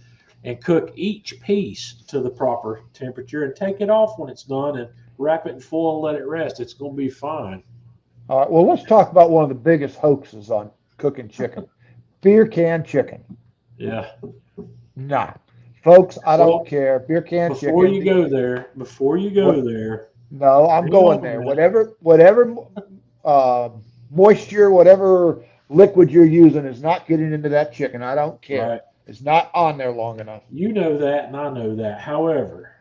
and cook each piece to the proper temperature and take it off when it's done and wrap it in foil and let it rest. It's going to be fine. All right. Well, let's talk about one of the biggest hoaxes on cooking chicken: beer can chicken. Yeah. Nah, folks, I don't Well, care. Beer can before chicken. you go there, before you go What? there, No, I'm hang going on a there. minute. Whatever uh, moisture, whatever liquid you're using is not getting into that chicken. I don't care. Right. It's not on there long enough. You know that, and I know that. However,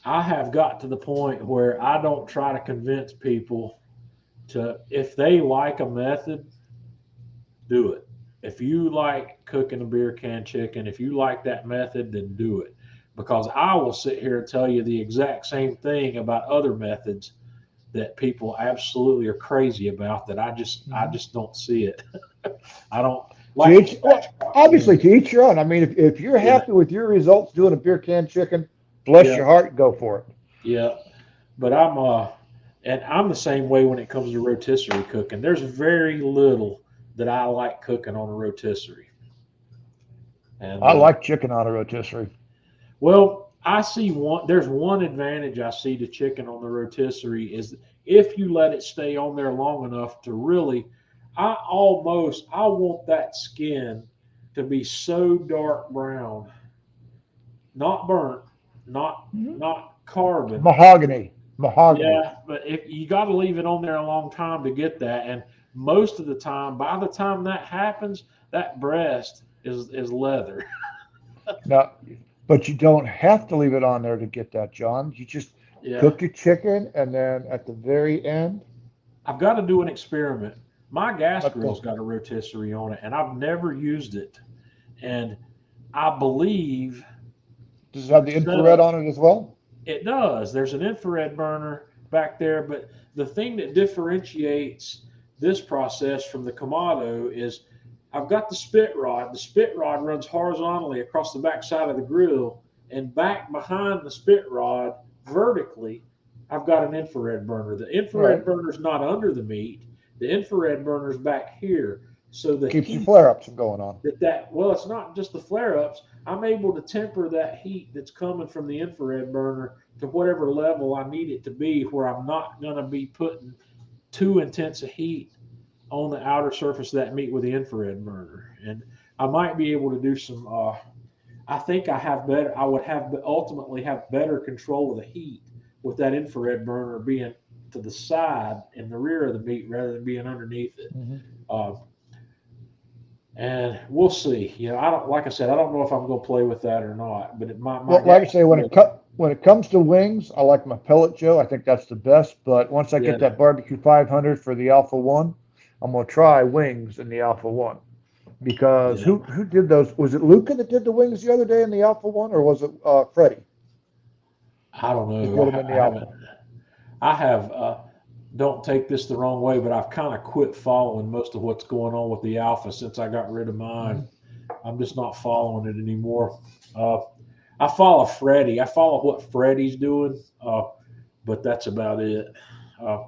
I have got to the point where I don't try to convince people to, if they like a method, do it. If you like cooking a beer can chicken, if you like that method, then do it. Because I will sit here and tell you the exact same thing about other methods that people absolutely are crazy about that I Mhm. just don't see it. I don't To like the each, well, spatchcock. Yeah, obviously, to each your own. I mean, if you're yeah, happy with your results doing a beer can chicken, bless yeah, your heart, go for it. yeah. But I'm the same way when it comes to rotisserie cooking. There's very little that I like cooking on a rotisserie. And I like chicken on a rotisserie. well, I see one. There's one advantage I see to chicken on the rotisserie is if you let it stay on there long enough to really, I want that skin to be so dark brown, not burnt, not Mhm. not carbon. Mahogany, mahogany. Yeah, but if you got to leave it on there a long time to get that, and most of the time, by the time that happens, that breast is leather. Now, but you don't have to leave it on there to get that, John. You just Yeah, cook your chicken, and then at the very end, I've got to do an experiment. My gas let the grill's got a rotisserie on it, and I've never used it. And I believe does it have the the infrared setup on it as well? it does. There's an infrared burner back there, but the thing that differentiates this process from the Kamado is I've got the spit rod. The spit rod runs horizontally across the back side of the grill, and back behind the spit rod, vertically, I've got an infrared burner. The infrared Right. burner is not under the meat. The infrared burner is back here. So the Keeps your heat flare ups from going on. well, it's not just the flare ups. I'm able to temper that heat that's coming from the infrared burner to whatever level I need it to be, where I'm not going to be putting too intense a heat on the outer surface of that meat with the infrared burner. And I might be able to do some. I think I have better. I would have ultimately have better control of the heat with that infrared burner being to the side and the rear of the meat rather than being underneath it. Hmm. Uh, and we'll see. I don't like I said, I don't know if I'm going to play with that or not. But my Well, like I gas say, grill, when it comes to wings, I like my pellet Joe. I think that's the best. But once I yeah, get that barbecue 500 for the Alpha One, I'm gonna try wings in the Alpha One because yeah. who did those? Was it Luca that did the wings the other day in the Alpha One, or was it Freddie I don't that know. did them in I the haven't. Alpha? I have. Don't take this the wrong way, but I've kind of quit following most of what's going on with the Alpha since I got rid of mine. Mhm. I'm just not following it anymore. Uh, I follow Freddie. I follow what Freddie's doing, but that's about it. Uh,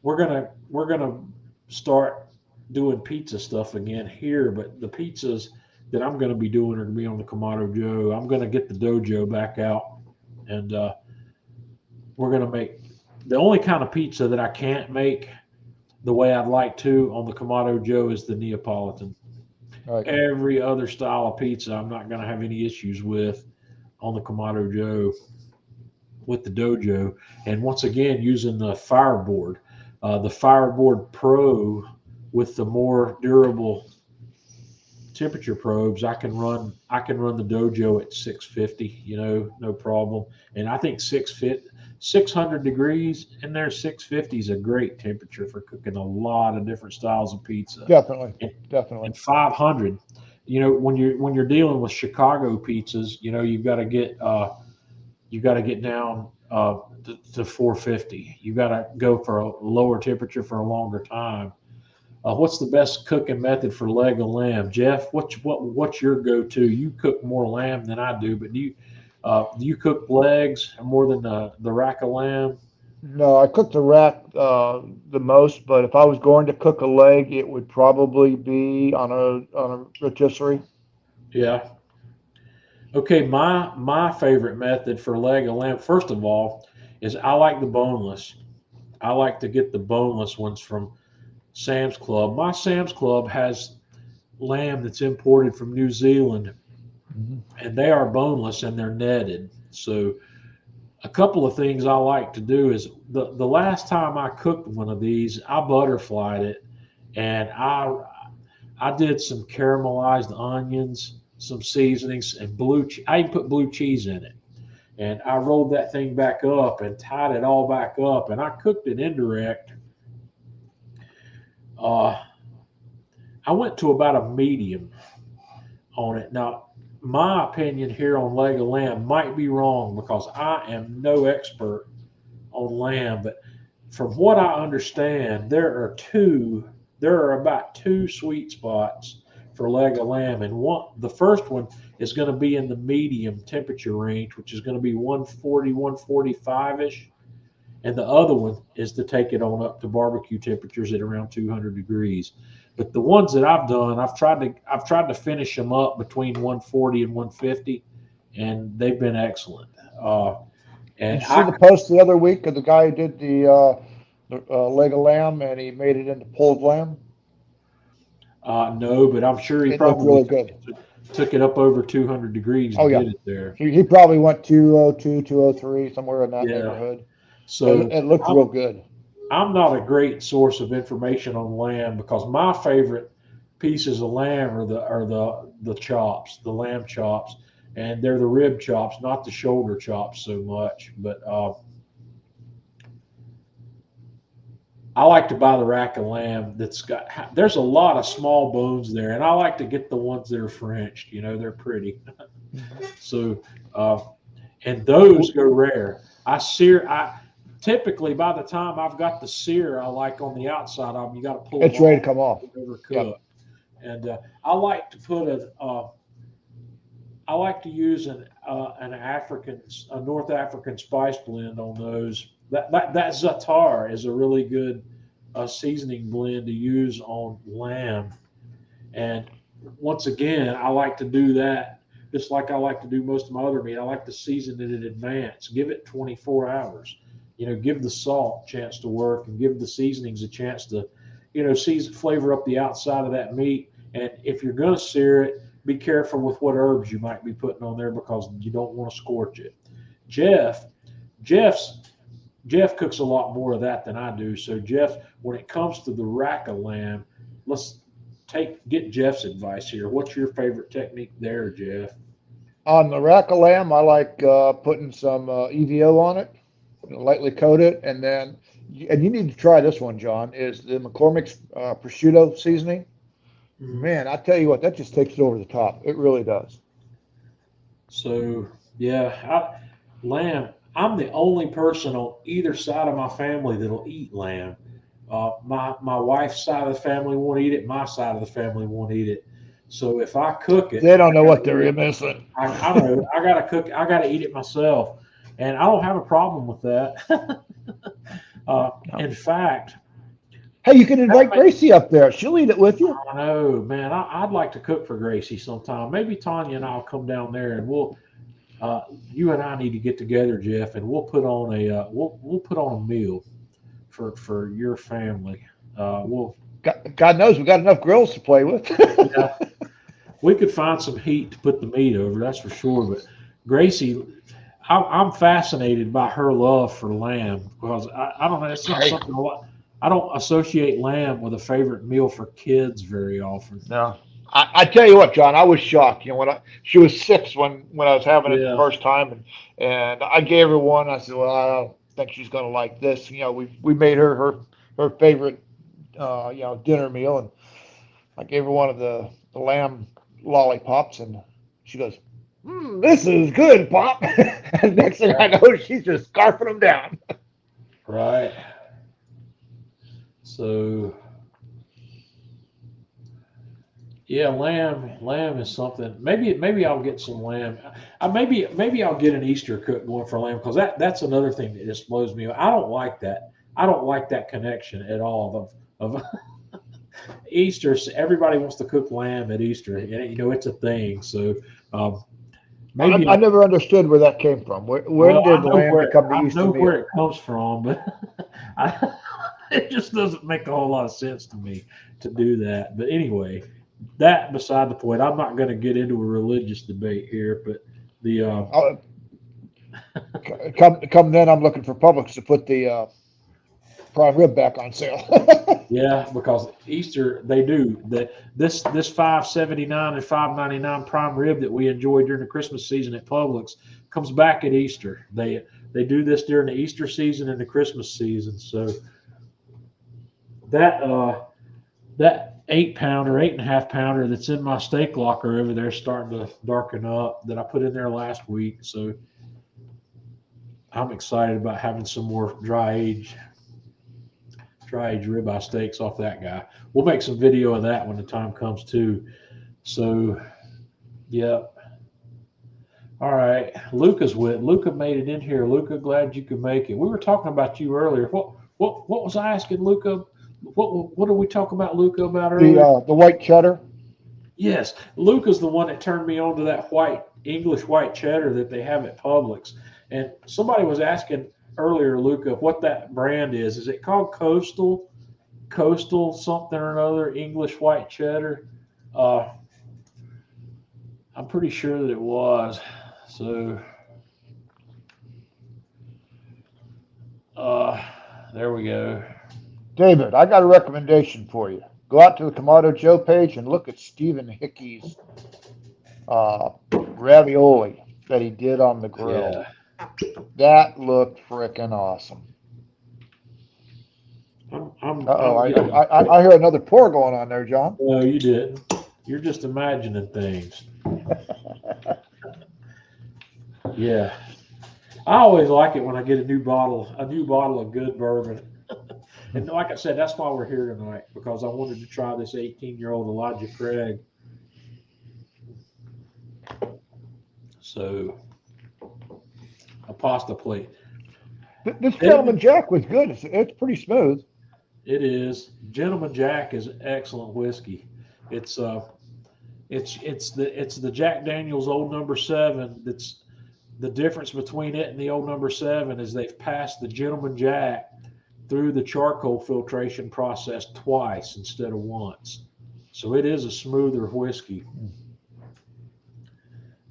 we're gonna start doing pizza stuff again here, but the pizzas that I'm gonna be doing are gonna be on the Kamado Joe. I'm gonna get the dojo back out, and we're gonna make the only kind of pizza that I can't make the way I'd like to on the Kamado Joe is the Neapolitan. Right. every other style of pizza I'm not going to have any issues with on the Kamado Joe with the Dojo. And once again, using the Fireboard Pro with the more durable temperature probes, I can run the Dojo at 650, no problem. And I think 600 degrees in there, 650 is a great temperature for cooking a lot of different styles of pizza. Definitely. And, Definitely. and 500, when you're dealing with Chicago pizzas, you got to get down to 450. You got to go for a lower temperature for a longer time. What's the best cooking method for leg of lamb, Jeff? What's your go-to? You cook more lamb than I do, but do you cook legs more than the rack of lamb? No, I cook the rack the most, but if I was going to cook a leg, it would probably be on a rotisserie. Yeah. Okay, my favorite method for leg of lamb, first of all, is I like the boneless. I like to get the boneless ones from Sam's Club. My Sam's Club has lamb that's imported from New Zealand, Mhm. and they are boneless and they're netted. So a couple of things I like to do is the last time I cooked one of these, I butterflied it, and I did some caramelized onions, some seasonings, and I even put blue cheese in it, and I rolled that thing back up and tied it all back up, and I cooked it indirect. Uh, I went to about a medium on it. Now, my opinion here on leg of lamb might be wrong because I am no expert on lamb, but from what I understand, there are about two sweet spots for leg of lamb, and the first one is going to be in the medium temperature range, which is going to be 140, 145 ish, and the other one is to take it on up to barbecue temperatures at around 200 degrees. But the ones that I've done, I've tried to finish them up between 140 and 150, and they've been excellent. And Did you see I the post the other week of the guy who did the leg of lamb and he made it into pulled lamb? No, but I'm sure he It looked probably really took good. it, took it up over 200 degrees to Oh yeah, get it there. he probably went 202, 203, somewhere in that Yeah. neighborhood. So It looked I'm real good. I'm not a great source of information on lamb because my favorite pieces of lamb are the chops, the lamb chops, and they're the rib chops, not the shoulder chops so much. But I like to buy the rack of lamb that's got. There's a lot of small bones there, and I like to get the ones that are Frenched. They're pretty. Mhm. So uh, and those go rare. I typically by the time I've got the sear I like on the outside of them, you got to pull them It's ready to off come off. to overcook. Yep. And I like to put I like to use a North African spice blend on those. That za'atar is a really good seasoning blend to use on lamb. And once again, I like to do that just like I like to do most of my other meat. I like to season it in advance. Give it 24 hours. Give the salt a chance to work and give the seasonings a chance to, season flavor up the outside of that meat. And if you're going to sear it, be careful with what herbs you might be putting on there because you don't want to scorch it. Jeff, Jeff's Jeff cooks a lot more of that than I do. So Jeff, when it comes to the rack of lamb, let's get Jeff's advice here. What's your favorite technique there, Jeff? On the rack of lamb, I like putting some EVO on it, lightly coat it, and then and you need to try this one, John. Is the McCormick's prosciutto seasoning? Mhm. Man, I tell you what, that just takes it over the top. It really does. So yeah, lamb. I'm the only person on either side of my family that'll eat lamb. My wife's side of the family won't eat it. My side of the family won't eat it. So if I cook it, They don't know what they're missing. I know I gotta cook. I gotta eat it myself, and I don't have a problem with that. In fact, Hey, you can that invite Gracie up there. She'll eat it with you. I know, man. I'd like to cook for Gracie sometime. Maybe Tanya and I'll come down there, and you and I need to get together, Jeff, and we'll put on a meal for your family. We'll God knows we got enough grills to play with. Yeah. we could find some heat to put the meat over, that's for sure. But Gracie, I'm fascinated by her love for lamb because I don't know, it's not Hey, something I don't associate lamb with a favorite meal for kids very often. no. I tell you what, John, I was shocked. You know, she was 6 when I was having it the Yeah, first time, and I gave her one. I said, well, I don't think she's going to like this. You know, we made her favorite dinner meal, and I gave her one of the lamb lollipops, and she goes, "This is good, Pop." And next thing I know, she's just scarfing them down. right. So yeah, lamb is something. Maybe I'll get some lamb. Maybe I'll get an Easter cook going for lamb because that's another thing that just blows me. I don't like that. I don't like that connection at all of Easter. Everybody wants to cook lamb at Easter, and it's a thing. So um, maybe I never understood where that came from. When well, did lamb become the I Easter know where meal? it comes from, but it just doesn't make a whole lot of sense to me to do that. But anyway, that beside the point. I'm not going to get into a religious debate here, but the I'll, come then, I'm looking for Publix to put the prime rib back on sale. yeah, because Easter they do that. This 5.79 and 5.99 prime rib that we enjoy during the Christmas season at Publix comes back at Easter. They do this during the Easter season and the Christmas season. So that that 8 pounder, 8.5 pounder that's in my steak locker over there is starting to darken up that I put in there last week. So I'm excited about having some more dry age ribeye steaks off that guy. We'll make some video of that when the time comes too. So yeah. All right. Luca made it in here. Luca, glad you could make it. We were talking about you earlier. What was I asking Luca? What did we talk about Luca about earlier? The white cheddar. Yes, Luca's the one that turned me on to that white English white cheddar that they have at Publix. And somebody was asking earlier, Luca, what that brand is. Is it called Coastal something or another English white cheddar? Uh, I'm pretty sure that it was. So uh, there we go. David, I got a recommendation for you. Go out to the Kamado Joe page and look at Stephen Hickey's uh, ravioli that he did on the grill. Yeah, That looked freaking awesome. Uh-oh, I'm getting. I hear another pour going on there, John. No, you didn't. You're just imagining things. Yeah, I always like it when I get a new bottle of good bourbon. And like I said, that's why we're here tonight because I wanted to try this 18-year-old Elijah Craig. So a pasta plate. This Gentlemen, gentleman Jack was good. It's pretty smooth. it is. Gentleman Jack is excellent whiskey. It's it's the Jack Daniel's Old Number Seven. That's the difference between it and the Old Number Seven is they've passed the Gentleman Jack through the charcoal filtration process twice instead of once. So it is a smoother whiskey,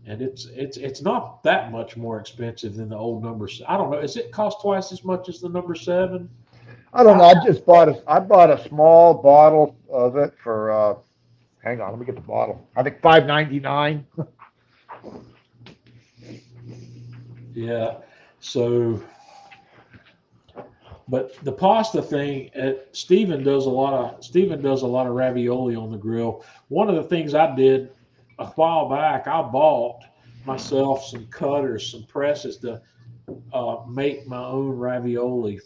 and it's not that much more expensive than the old number. I don't know. Is it cost twice as much as the number seven? I don't I, know. I bought a small bottle of it for hang on, let me get the bottle. I think $5.99. yeah. So, but the pasta thing, Stephen does a lot of ravioli on the grill. One of the things I did a while back, I bought myself some cutters, some presses to make my own ravioli,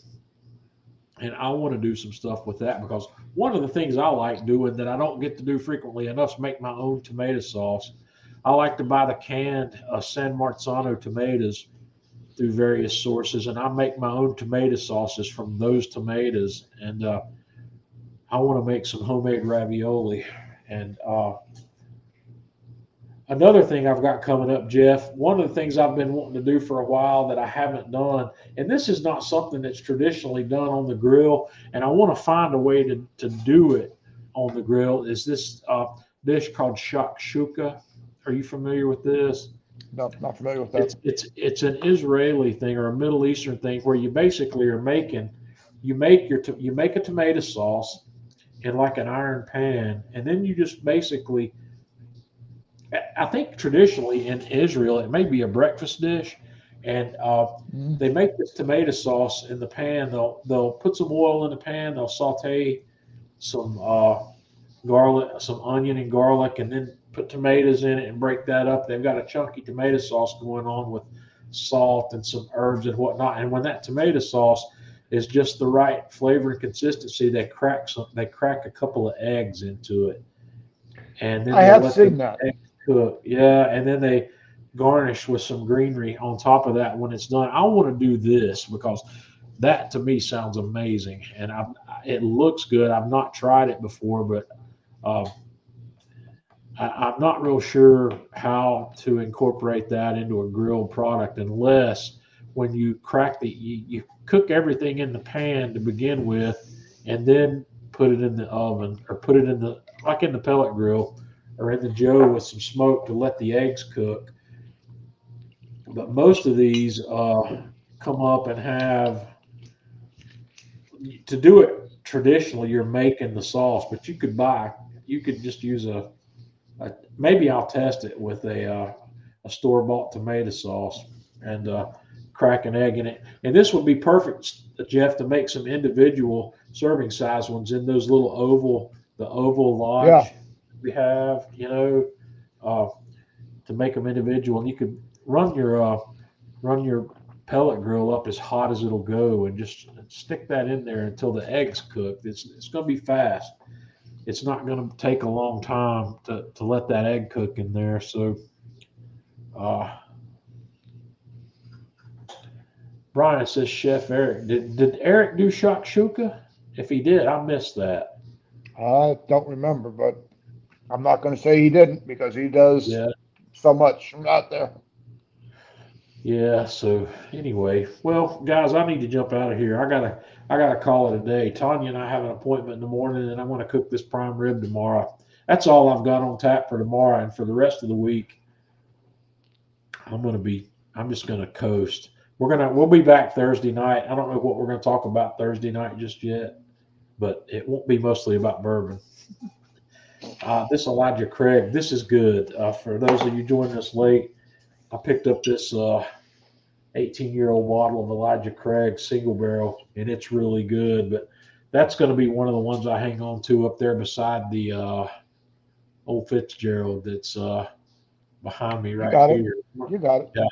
and I want to do some stuff with that because one of the things I like doing that I don't get to do frequently enough is make my own tomato sauce. I like to buy the canned San Marzano tomatoes through various sources, and I make my own tomato sauces from those tomatoes. And I want to make some homemade ravioli. And another thing I've got coming up, Jeff, one of the things I've been wanting to do for a while that I haven't done, and this is not something that's traditionally done on the grill, and I want to find a way to do it on the grill, is this. dish called shakshuka. Are you familiar with this? No, not familiar with that. It's an Israeli thing or a Middle Eastern thing where you basically are making you make a tomato sauce in like an iron pan, and then you just basically, I think traditionally in Israel it may be a breakfast dish, and Mm. they make this tomato sauce in the pan. They'll put some oil in the pan. They'll saute some garlic, some onion and garlic, and then put tomatoes in it and break that up. They've got a chunky tomato sauce going on with salt and some herbs and whatnot. And when that tomato sauce is just the right flavor and consistency, they crack a couple of eggs into it, and then I they have let the seen that. eggs cook. Yeah, and then they garnish with some greenery on top of that when it's done. I want to do this because that to me sounds amazing, and it looks good. I've not tried it before, but uh, I'm not real sure how to incorporate that into a grilled product unless when you you cook everything in the pan to begin with, and then put it in the oven or put it in the like in the pellet grill or in the Joe with some smoke to let the eggs cook. But most of these come up and have to do it traditionally. You're making the sauce, but you could just use maybe I'll test it with a store bought tomato sauce and crack an egg in it. And this would be perfect, Jeff, to make some individual serving size ones in those little the oval Yeah. lodge we have, uh, to make them individual. And you could run your pellet grill up as hot as it'll go and just stick that in there until the eggs cook. It's going to be fast. It's not going to take a long time to let that egg cook in there. So, uh, Brian says, Chef Eric, did Eric do shakshuka? If he did, I missed that. I don't remember, but I'm not going to say he didn't because he does Yeah, so much out there. yeah. So anyway, well, guys, I need to jump out of here. I gotta call it a day. Tanya and I have an appointment in the morning, and I'm going to cook this prime rib tomorrow. That's all I've got on tap for tomorrow, and for the rest of the week, I'm gonna be. I'm just gonna coast. We'll be back Thursday night. I don't know what we're gonna talk about Thursday night just yet, but it won't be mostly about bourbon. This Elijah Craig, this is good. For those of you joining us late, I picked up this 18-year-old bottle of Elijah Craig single barrel, and it's really good. But that's going to be one of the ones I hang on to up there beside the old Fitzgerald that's behind me You right got it. here. You got it. Yeah,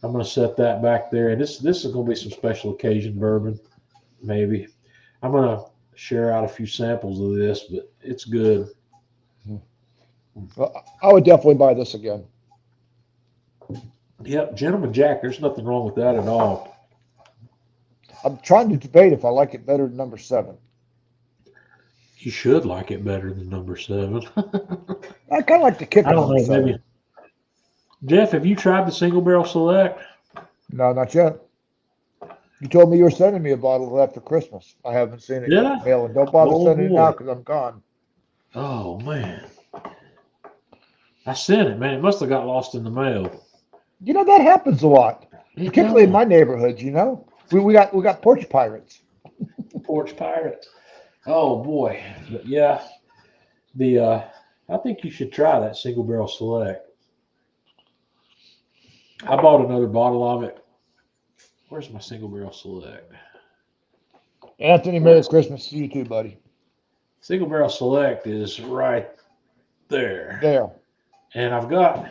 I'm going to set that back there. And this is going to be some special occasion bourbon, maybe. I'm going to share out a few samples of this, but it's good. Well, I would definitely buy this again. Yep, Gentleman Jack. There's nothing wrong with that at all. I'm trying to debate if I like it better than number 7. You should like it better than number 7. I kind of like the kick I of don't number know. 7. Maybe Jeff, have you tried the single barrel select? No, not yet. You told me you were sending me a bottle of that for Christmas. I haven't seen it Did yet. I? Mail it. Don't bother Oh sending it now boy. because I'm gone. Oh man. I sent it, man. It must have got lost in the mail. You know that happens a lot, It particularly in does. my neighborhood. You know, we got porch pirates. Porch pirate. Oh boy. But yeah, the I think you should try that single barrel select. I bought another bottle of it. Where's my single barrel select? Anthony, Merry Where's Christmas to you too, buddy. single barrel select is right there. There. And I've got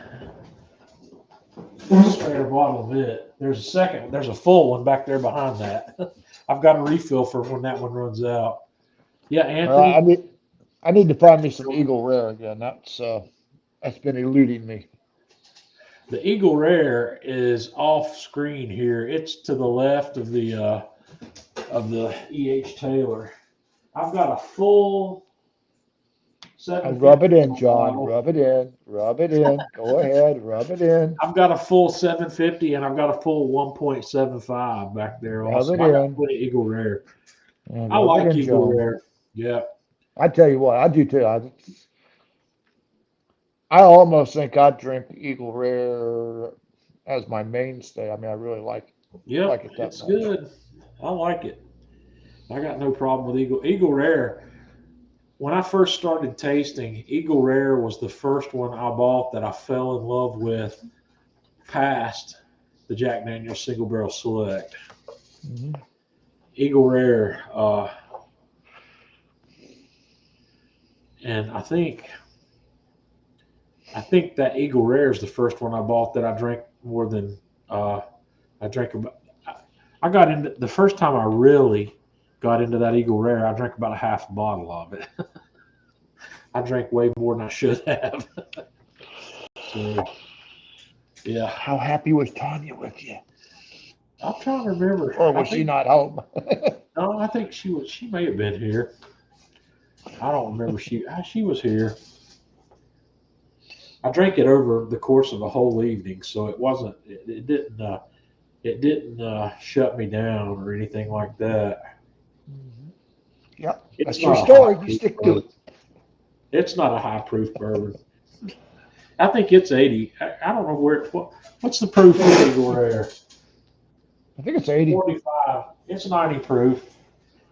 a spare bottle of it. There's a full one back there behind that. I've got a refill for when that one runs out. Yeah, I Anthony, need I need to find me some Eagle Rare again. That's been eluding me. the Eagle Rare is off screen here. It's to the left of the E.H. Taylor. I've got a full Rub 750 it in, John. bottle. Rub it in. Rub it in. Go ahead. Rub it in. I've got a full 750 and I've got a full 1.75 back there Rub also. it I got in. plenty of Eagle Rare. And I rub it like in, Eagle John. Rare. Yeah. I tell you what, I do too. I almost think I'd drink Eagle Rare as my mainstay. I mean, I really like Yep, it that it's much. good. I like it. I got no problem with Eagle Rare. When I first started tasting, Eagle Rare was the first one I bought that I fell in love with past the Jack Daniel's Single Barrel Select. Hmm. Eagle Rare, and I think that Eagle Rare is the first one I bought that I drank more than uh, I drank about. I got into the first time I really got into that Eagle Rare. I drank about a half a bottle of it. I drank way more than I should have. So yeah, How happy was Tanya with you? I'm trying to remember. Or I was she think not home? no, I think she was. She may have been here. I don't remember. She was here. I drank it over the course of a whole evening, so it wasn't. It didn't shut me down or anything like that. Mhm. Yep, It's that's your not a high story. You proof stick to bourbon. it. It's not a high proof bourbon. I think it's 80. I don't know what's the proof of Eagle Rare? I think it's 80. 45. It's 90 proof.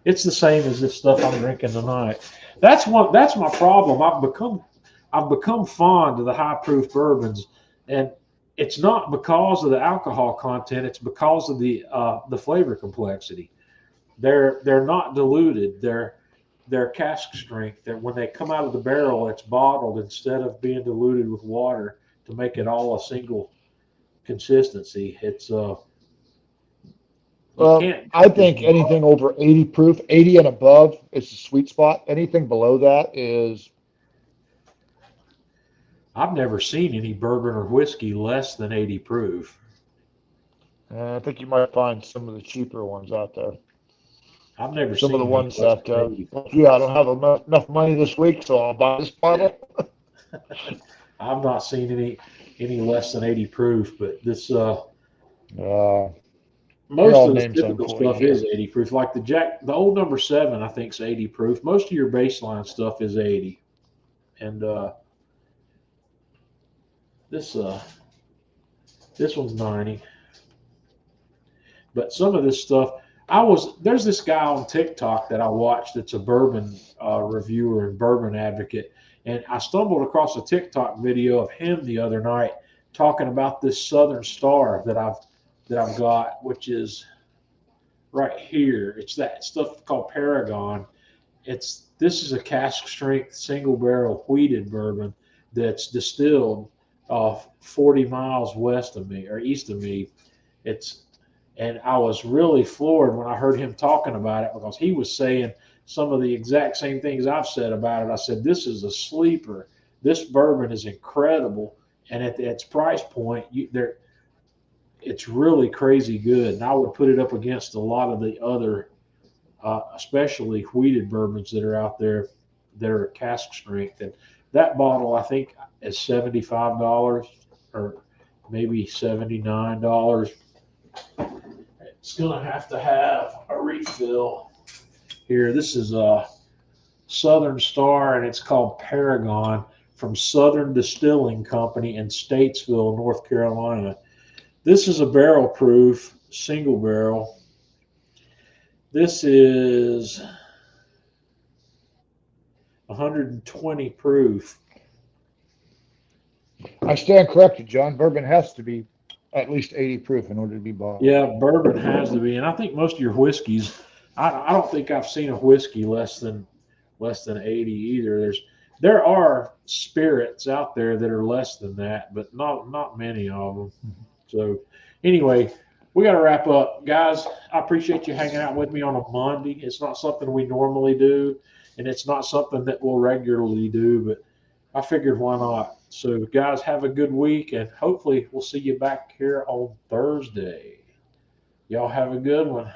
It's the same as this stuff I'm drinking tonight. That's my problem. I've become fond of the high proof bourbons, and it's not because of the alcohol content. It's because of the flavor complexity. They're not diluted. They're cask strength. That when they come out of the barrel, it's bottled instead of being diluted with water to make it all a single consistency. You Well, can't I drink as think much. anything over 80 proof, 80 and above is the sweet spot. Anything below that is, I've never seen any bourbon or whiskey less than 80 proof. I think you might find some of the cheaper ones out there. I've never Some of the seen any ones less that, than 80. well, gee, I don't have enough money this week, so I'll buy this bottle. I've not seen any less than 80 proof, but this Uh, here, most I'll of the name some typical for you stuff here. is 80 proof. Like the old number 7 I think is 80 proof. Most of your baseline stuff is 80. And this this one's 90. But some of this stuff, there's this guy on TikTok that I watched that's a bourbon reviewer and bourbon advocate, and I stumbled across a TikTok video of him the other night talking about this Southern Star that I've got, which is right here. It's that stuff called Paragon. This is a cask strength single barrel wheated bourbon that's distilled 40 miles west of me or east of me. It's and I was really floored when I heard him talking about it because he was saying some of the exact same things I've said about it. I said, this is a sleeper. This bourbon is incredible. And at its price point, it's really crazy good. And I would put it up against a lot of the other, especially wheated bourbons that are out there that are cask strength. And that bottle, I think, is $75 or maybe $79. It's gonna have to have a refill here. This is a Southern Star, and it's called Paragon from Southern Distilling Company in Statesville, North Carolina. This is a barrel proof, single barrel. This is 120 proof. I stand corrected, John. Bourbon has to be at least 80 proof in order to be bottled. Yeah, bourbon has to be, and I think most of your whiskeys. I don't think I've seen a whiskey less than 80 either. There are spirits out there that are less than that, but not many of them. So anyway, we got to wrap up, guys. I appreciate you hanging out with me on a Monday. It's not something we normally do, and it's not something that we'll regularly do, but I figured why not. So guys, have a good week, and hopefully we'll see you back here on Thursday. Y'all have a good one.